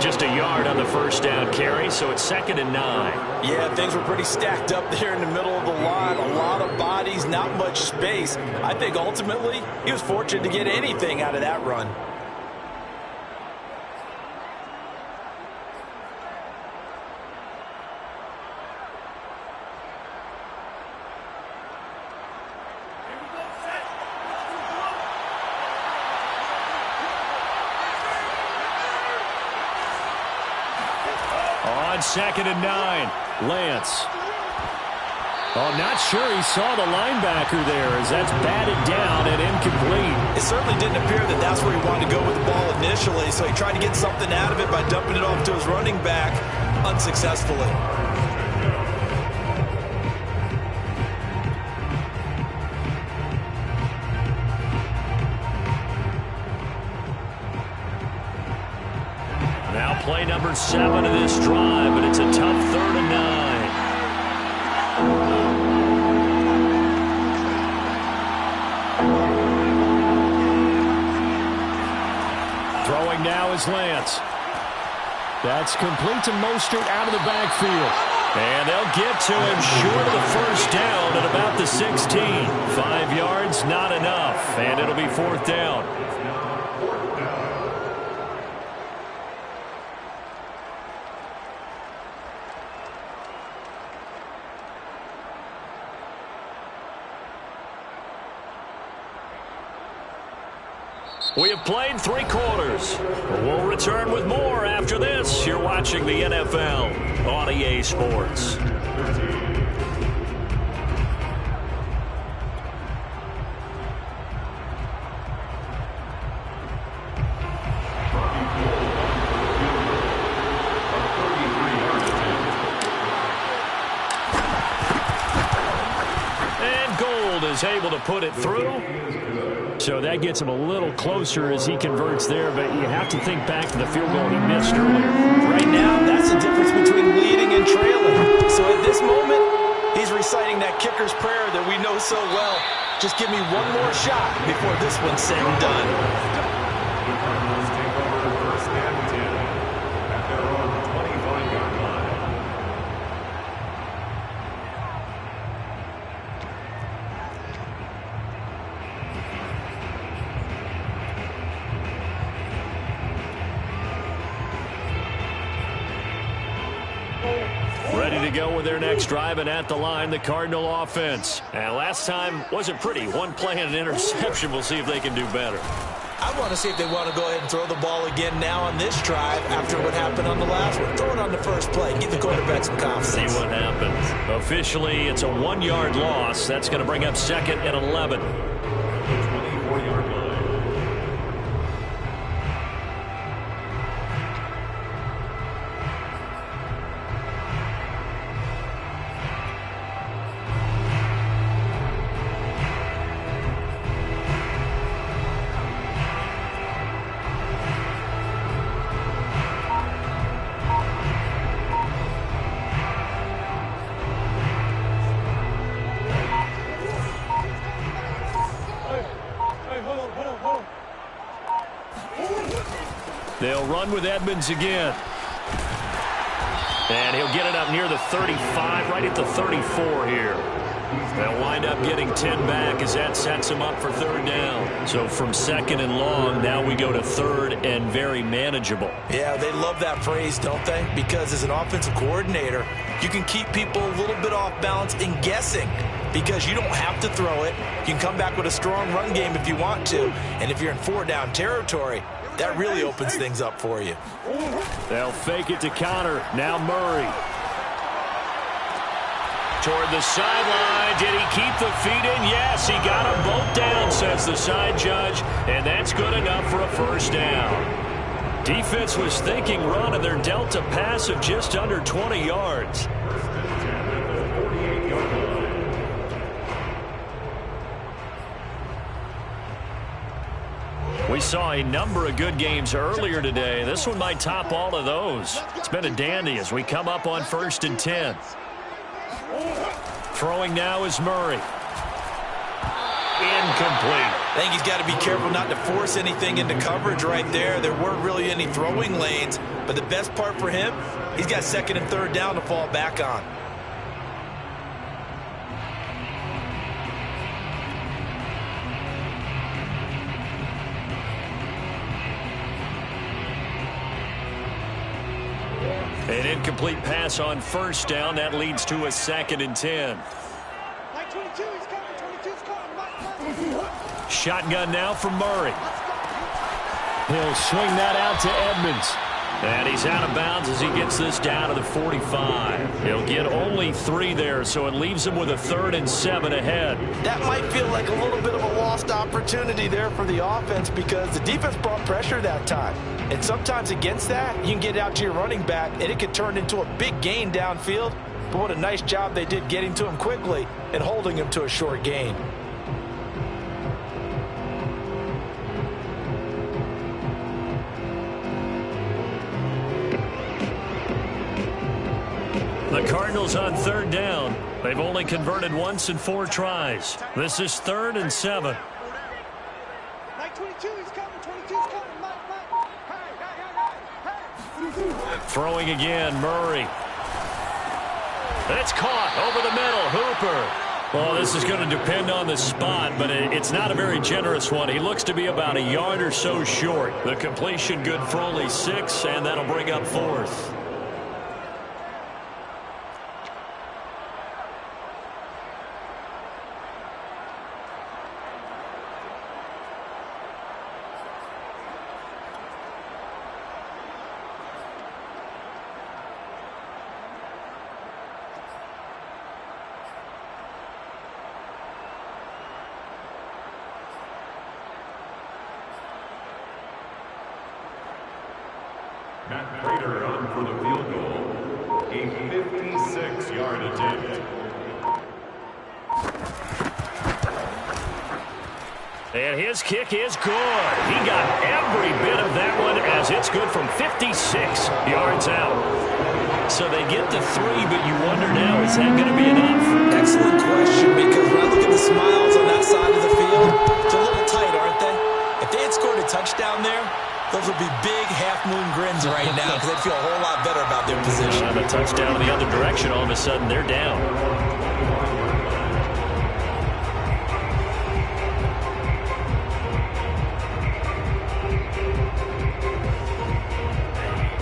Just a yard on the first down carry, so it's 2nd and 9. Yeah, things were pretty stacked up there in the middle of the line. A lot of bodies, not much space. I think ultimately he was fortunate to get anything out of that run. On 2nd and 9, Lance. Oh, not sure he saw the linebacker there as that's batted down and incomplete. It certainly didn't appear that that's where he wanted to go with the ball initially, so he tried to get something out of it by dumping it off to his running back unsuccessfully. Now play number 7 of this drive, but it's a tough 3rd and 9. Throwing now is Lance. That's complete to Mostert out of the backfield. And they'll get to him short of the first down at about the 16. 5 yards, not enough, and it'll be 4th down. We have played 3 quarters. We'll return with more after this. You're watching the NFL on EA Sports. And Gold is able to put it through. So that gets him a little closer as he converts there, but you have to think back to the field goal he missed earlier. Right now, that's the difference between leading and trailing. So at this moment, he's reciting that kicker's prayer that we know so well. Just give me one more shot before this one's said and done. The Cardinals take over 1st and 10 at their own 25-yard line. Ready to go with their next drive, and at the line, the Cardinal offense. And last time wasn't pretty. One play and an interception. We'll see if they can do better. I want to see if they want to go ahead and throw the ball again now on this drive after what happened on the last one. Throw it on the first play. Give the quarterback some confidence. See what happens. Officially, it's a 1-yard loss. That's going to bring up 2nd and 11. 24-yard line. They'll run with Edmonds again. And he'll get it up near the 35, right at the 34 here. They'll wind up getting 10 back as that sets them up for third down. So from second and long, now we go to third and very manageable. Yeah, they love that phrase, don't they? Because as an offensive coordinator, you can keep people a little bit off balance and guessing because you don't have to throw it. You can come back with a strong run game if you want to. And if you're in four-down territory, that really opens things up for you. They'll fake it to counter. Now Murray. Toward the sideline. Did he keep the feet in? Yes, he got them both down, says the side judge. And that's good enough for a first down. Defense was thinking run, and they're dealt a pass of just under 20 yards. We saw a number of good games earlier today. This one might top all of those. It's been a dandy as we come up on 1st and 10. Throwing now is Murray. Incomplete. I think he's got to be careful not to force anything into coverage right there. There weren't really any throwing lanes, but the best part for him, he's got second and third down to fall back on. An incomplete pass on first down. That leads to a 2nd and 10. Shotgun now for Murray. He'll swing that out to Edmonds. And he's out of bounds as he gets this down to the 45. He'll get only 3 there, so it leaves him with a 3rd and 7 ahead. That might feel like a little bit of a lost opportunity there for the offense because the defense brought pressure that time. And sometimes against that, you can get out to your running back, and it could turn into a big gain downfield. But what a nice job they did getting to him quickly and holding him to a short gain. The Cardinals on third down. They've only converted once in 4 tries. This is 3rd and 7. Throwing again, Murray. That's caught over the middle. Hooper. Well, this is going to depend on the spot, but it's not a very generous one. He looks to be about a yard or so short. The completion good for only 6, and that'll bring up 4th. Matt Prater on for the field goal. A 56-yard attempt. And his kick is good. He got every bit of that one as it's good from 56 yards out. So they get to 3, but you wonder now, is that going to be enough? Excellent question, because when I look at the smiles on that side of the field, it's a little tight, aren't they? If they had scored a touchdown there, those would be big half-moon grins right now because they'd feel a whole lot better about their position. A touchdown in the other direction, all of a sudden they're down.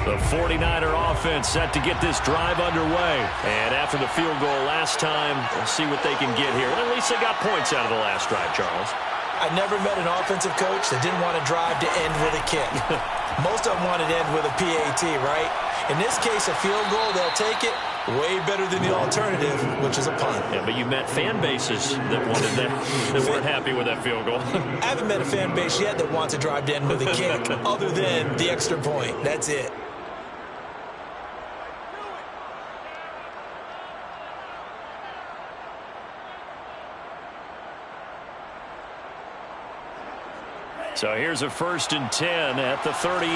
The 49er offense set to get this drive underway. And after the field goal last time, we'll see what they can get here. At least they got points out of the last drive, Charles. I never met an offensive coach that didn't want to drive to end with a kick. Most of them wanted to end with a PAT, right? In this case, a field goal, they'll take it. Way better than the alternative, which is a punt. Yeah, but you've met fan bases that wanted that, that weren't happy with that field goal. I haven't met a fan base yet that wants to drive to end with a kick, other than the extra point. That's it. So here's a 1st and 10 at the 38.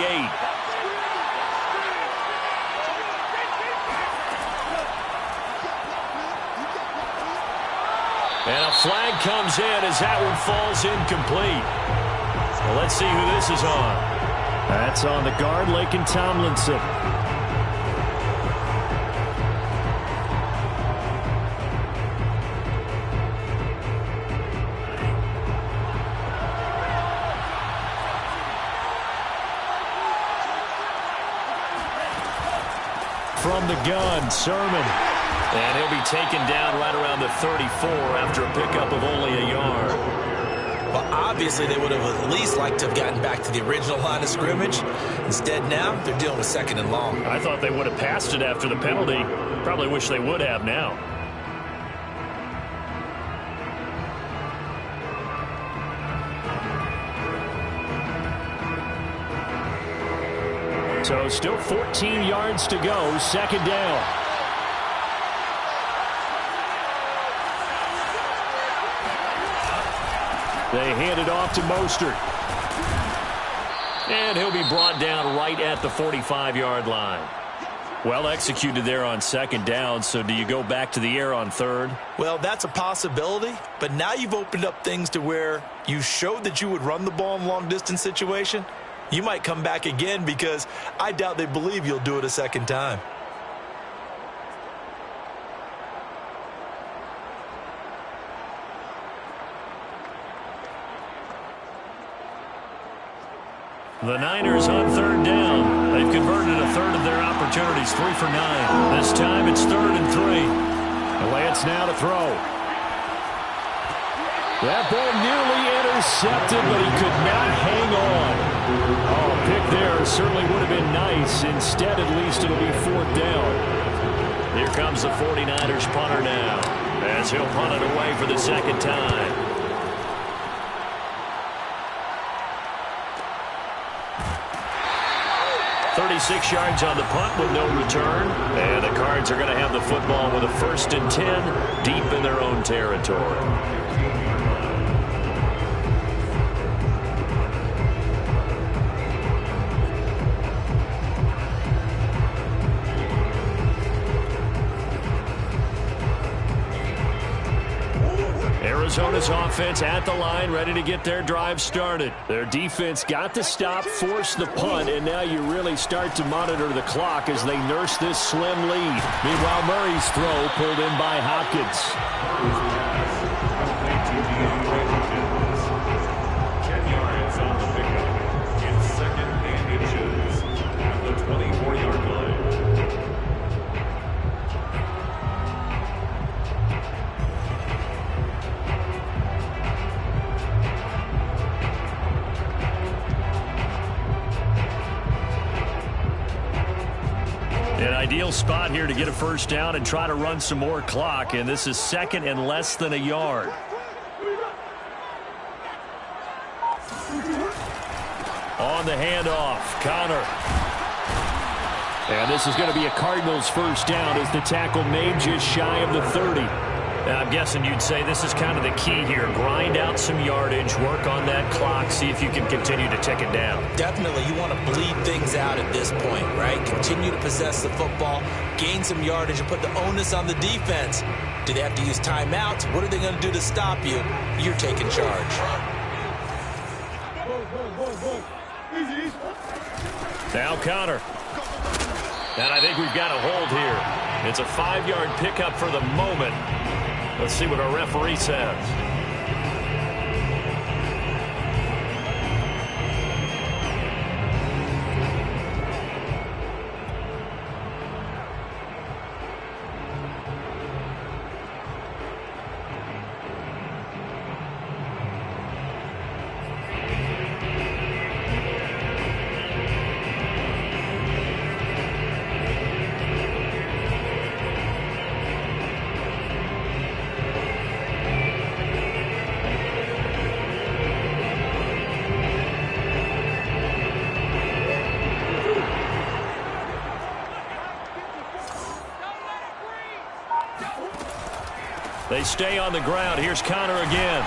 And a flag comes in as that one falls incomplete. Well, let's see who this is on. That's on the guard, Laken Tomlinson. from the gun, Sermon. And he'll be taken down right around the 34 after a pickup of only a yard. Well, obviously they would have at least liked to have gotten back to the original line of scrimmage. Instead now, they're dealing with 2nd and long. I thought they would have passed it after the penalty. Probably wish they would have now. So still 14 yards to go, 2nd down. They hand it off to Mostert. And he'll be brought down right at the 45-yard line. Well executed there on 2nd down, so do you go back to the air on 3rd? Well, that's a possibility, but now you've opened up things to where you showed that you would run the ball in long-distance situation. You might come back again because I doubt they believe you'll do it a 2nd time. The Niners on 3rd down. They've converted a third of their opportunities, 3 for 9. This time it's 3rd and 3. Lance now to throw. That ball nearly intercepted, but he could not hang on. Oh, a pick there certainly would have been nice. Instead, at least it'll be 4th down. Here comes the 49ers punter now, as he'll punt it away for the 2nd time. 36 yards on the punt with no return. And the Cards are going to have the football with a 1st and 10 deep in their own territory. Arizona's offense at the line, ready to get their drive started. Their defense got the stop, forced the punt, and now you really start to monitor the clock as they nurse this slim lead. Meanwhile, Murray's throw pulled in by Hopkins. 10 yards on the pickup. In 2nd and inches at the 24-yard line. An ideal spot here to get a 1st down and try to run some more clock, and this is 2nd and less than a yard. On the handoff, Connor. And this is going to be a Cardinals 1st down as the tackle made just shy of the 30. Now, I'm guessing you'd say this is kind of the key here. Grind out some yardage, work on that clock, see if you can continue to tick it down. Definitely, you want to bleed things out at this point, right? Continue to possess the football, gain some yardage, and put the onus on the defense. Do they have to use timeouts? What are they going to do to stop you? You're taking charge. Now Connor. And I think we've got a hold here. It's a 5-yard pickup for the moment. Let's see what our referee says. They stay on the ground. Here's Connor again.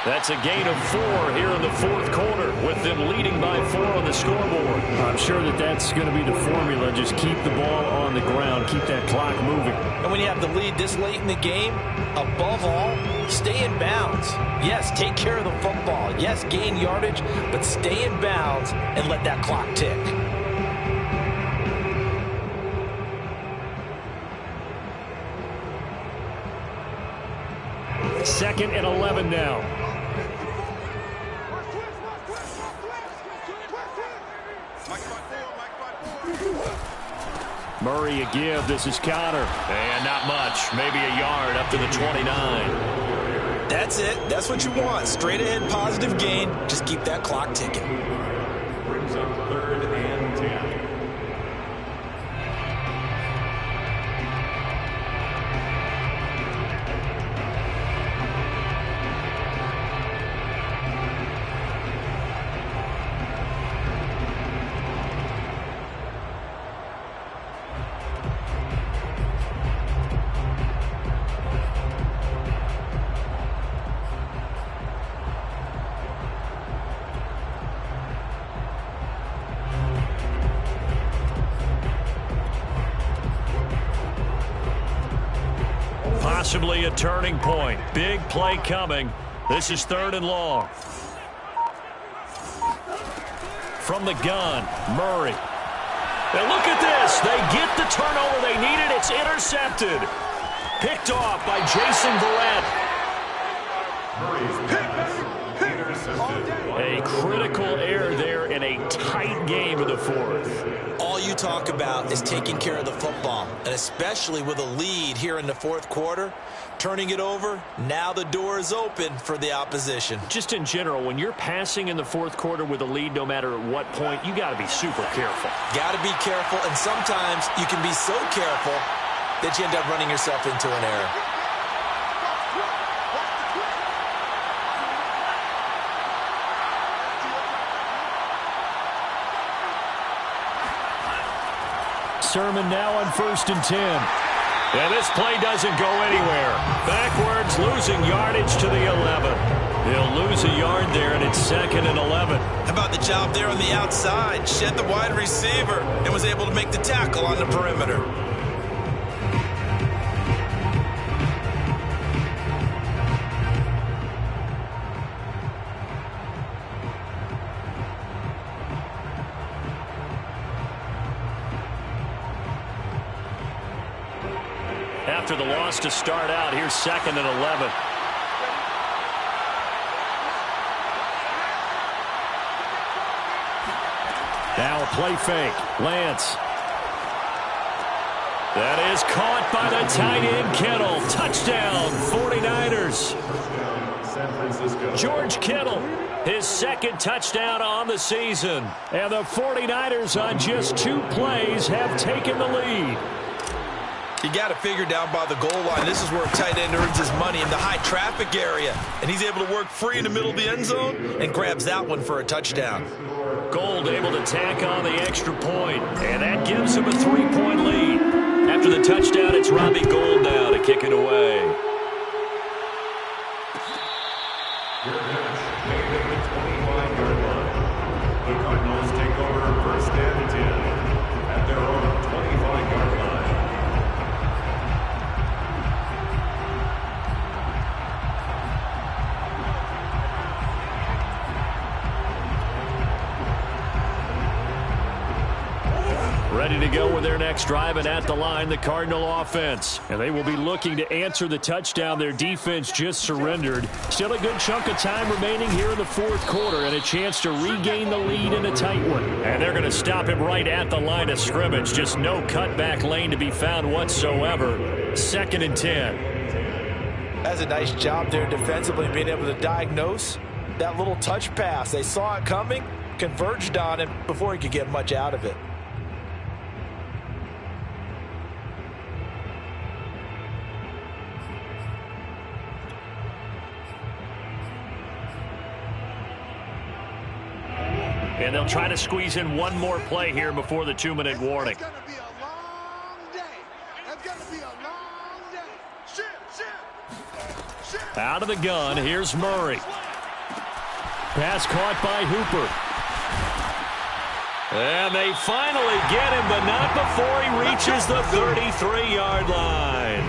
That's a gain of 4 here in the 4th quarter with them leading by 4 on the scoreboard. I'm sure that that's going to be the formula. Just keep the ball on the ground. Keep that clock moving. And when you have the lead this late in the game, above all, stay in bounds. Yes, take care of the football. Yes, gain yardage, but stay in bounds and let that clock tick. 2nd and 11 now. Murray a give. This is Connor. And not much. Maybe a yard up to the 29. That's it. That's what you want. Straight ahead positive gain. Just keep that clock ticking. Brings up 3rd and 10. Possibly a turning point. Big play coming. This is 3rd and long. From the gun, Murray. And look at this. They get the turnover they needed. It's intercepted. Picked off by Jason Verrett. A critical error there in a tight game of the 4th. All you talk about is taking care of the football, and especially with a lead here in the 4th quarter, turning it over, now the door is open for the opposition. Just in general, when you're passing in the 4th quarter with a lead, no matter at what point, you got to be super careful. Got to be careful, and sometimes you can be so careful that you end up running yourself into an error. Sermon now on 1st and 10. And this play doesn't go anywhere. Backwards, losing yardage to the 11. He'll lose a yard there, and it's 2nd and 11. How about the job there on the outside? Shed the wide receiver and was able to make the tackle on the perimeter. After the loss to start out, here's 2nd and 11. Now a play fake. Lance. That is caught by the tight end Kittle. Touchdown, 49ers. San Francisco. George Kittle, his 2nd touchdown on the season. And the 49ers on just 2 plays have taken the lead. You got to figure down by the goal line. This is where a tight end earns his money, in the high traffic area. And he's able to work free in the middle of the end zone and grabs that one for a touchdown. Gold able to tack on the extra point, and that gives him a 3-point lead. After the touchdown, it's Robbie Gould now to kick it away. Your pitch, made at the 25-yard line. The Cardinals take over 1st and 10 at their own 25-yard line. Ready to go with their next drive, and at the line, the Cardinal offense. And they will be looking to answer the touchdown their defense just surrendered. Still a good chunk of time remaining here in the 4th quarter, and a chance to regain the lead in a tight one. And they're going to stop him right at the line of scrimmage. Just no cutback lane to be found whatsoever. 2nd and 10. That's a nice job there defensively, being able to diagnose that little touch pass. They saw it coming, converged on him before he could get much out of it. And they'll try to squeeze in one more play here before the 2-minute warning. It's going to be a long day. It's going to be a long day. Shift. Out of the gun, here's Murray. Pass caught by Hooper. And they finally get him, but not before he reaches the 33-yard line.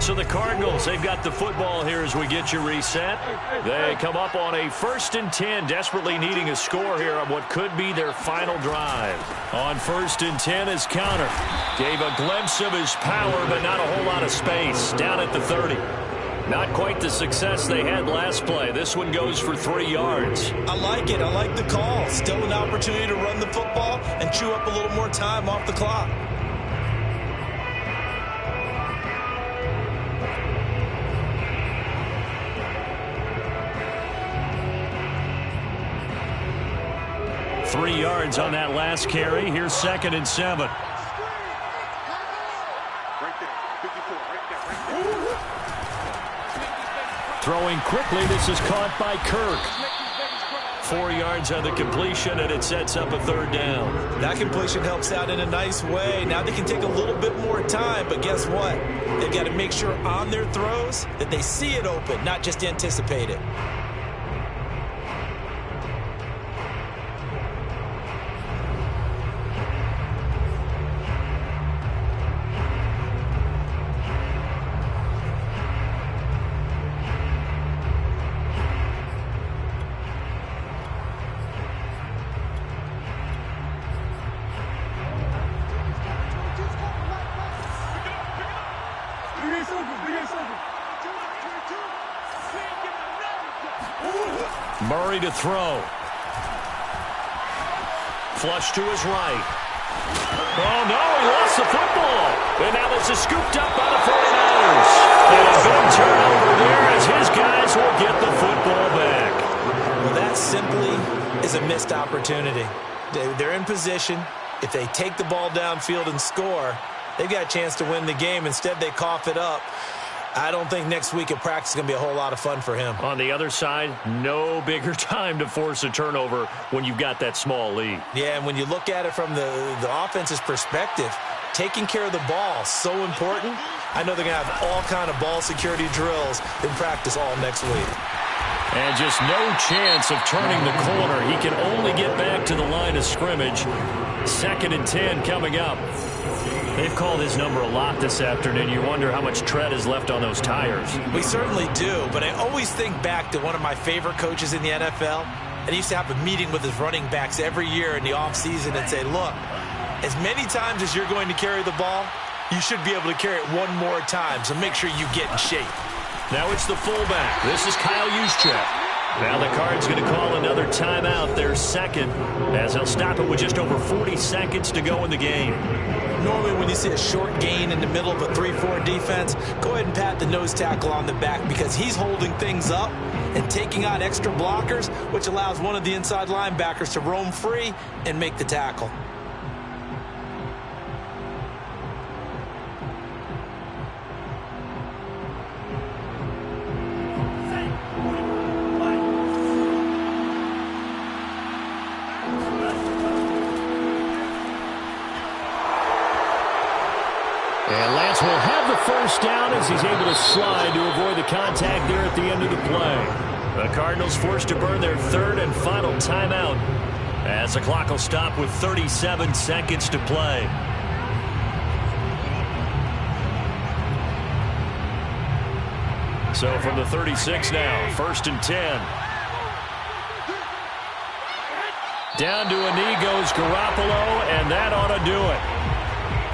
So the Cardinals, they've got the football here as we get you reset. They come up on a 1st and 10, desperately needing a score here on what could be their final drive. On 1st and 10, his counter gave a glimpse of his power, but not a whole lot of space. Down at the 30. Not quite the success they had last play. This one goes for 3 yards. I like it. I like the call. Still an opportunity to run the football and chew up a little more time off the clock. Three yards on that last carry. Here's 2nd and 7. Right there. 54. Right there. Throwing quickly. This is caught by Kirk. 4 yards on the completion, and it sets up a 3rd down. That completion helps out in a nice way. Now they can take a little bit more time, but guess what? They've got to make sure on their throws that they see it open, not just anticipate it. Murray to throw. Flush to his right. Oh, no, he lost the football. And now this is scooped up by the 49ers. And a big turnover there as his guys will get the football back. Well, that simply is a missed opportunity. They're in position. If they take the ball downfield and score, they've got a chance to win the game. Instead, they cough it up. I don't think next week at practice is going to be a whole lot of fun for him. On the other side, no bigger time to force a turnover when you've got that small lead. Yeah, and when you look at it from the offense's perspective, taking care of the ball is so important. I know they're going to have all kind of ball security drills in practice all next week. And just no chance of turning the corner. He can only get back to the line of scrimmage. 2nd and 10 coming up. They've called his number a lot this afternoon. You wonder how much tread is left on those tires. We certainly do, but I always think back to one of my favorite coaches in the NFL, and he used to have a meeting with his running backs every year in the offseason and say, look, as many times as you're going to carry the ball, you should be able to carry it one more time, so make sure you get in shape. Now it's the fullback. This is Kyle Juszczyk. Now the Cards going to call another timeout, their 2nd, as they'll stop it with just over 40 seconds to go in the game. Normally when you see a short gain in the middle of a 3-4 defense, go ahead and pat the nose tackle on the back because he's holding things up and taking on extra blockers, which allows one of the inside linebackers to roam free and make the tackle. And Lance will have the 1st down as he's able to slide to avoid the contact there at the end of the play. The Cardinals forced to burn their 3rd and final timeout as the clock will stop with 37 seconds to play. So from the 36 now, 1st and 10. Down to a knee goes Garoppolo, and that ought to do it.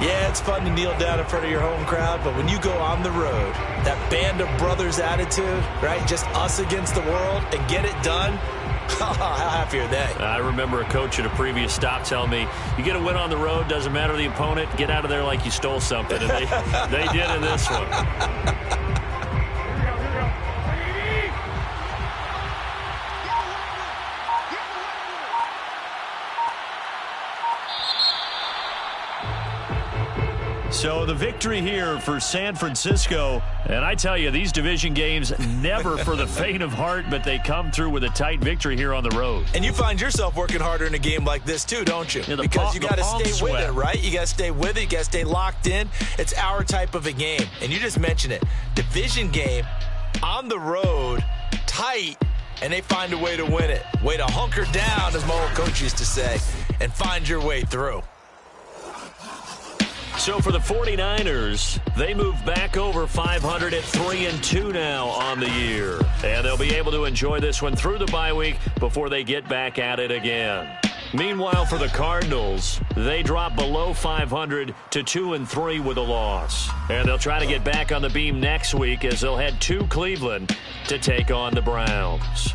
Yeah, it's fun to kneel down in front of your home crowd, but when you go on the road, that band of brothers attitude, right, just us against the world, and get it done, how happy are they? I remember a coach at a previous stop telling me, you get a win on the road, doesn't matter the opponent, get out of there like you stole something, and they did in this one. So the victory here for San Francisco. And I tell you, these division games never for the faint of heart, but they come through with a tight victory here on the road. And you find yourself working harder in a game like this too, don't you? Yeah, because you got to stay with it, right? You got to stay with it. You got to stay locked in. It's our type of a game. And you just mentioned it. Division game, on the road, tight, and they find a way to win it. Way to hunker down, as my old coach used to say, and find your way through. So for the 49ers, they move back over 500 at 3-2 now on the year. And they'll be able to enjoy this one through the bye week before they get back at it again. Meanwhile, for the Cardinals, they drop below 500 to 2-3 with a loss. And they'll try to get back on the beam next week as they'll head to Cleveland to take on the Browns.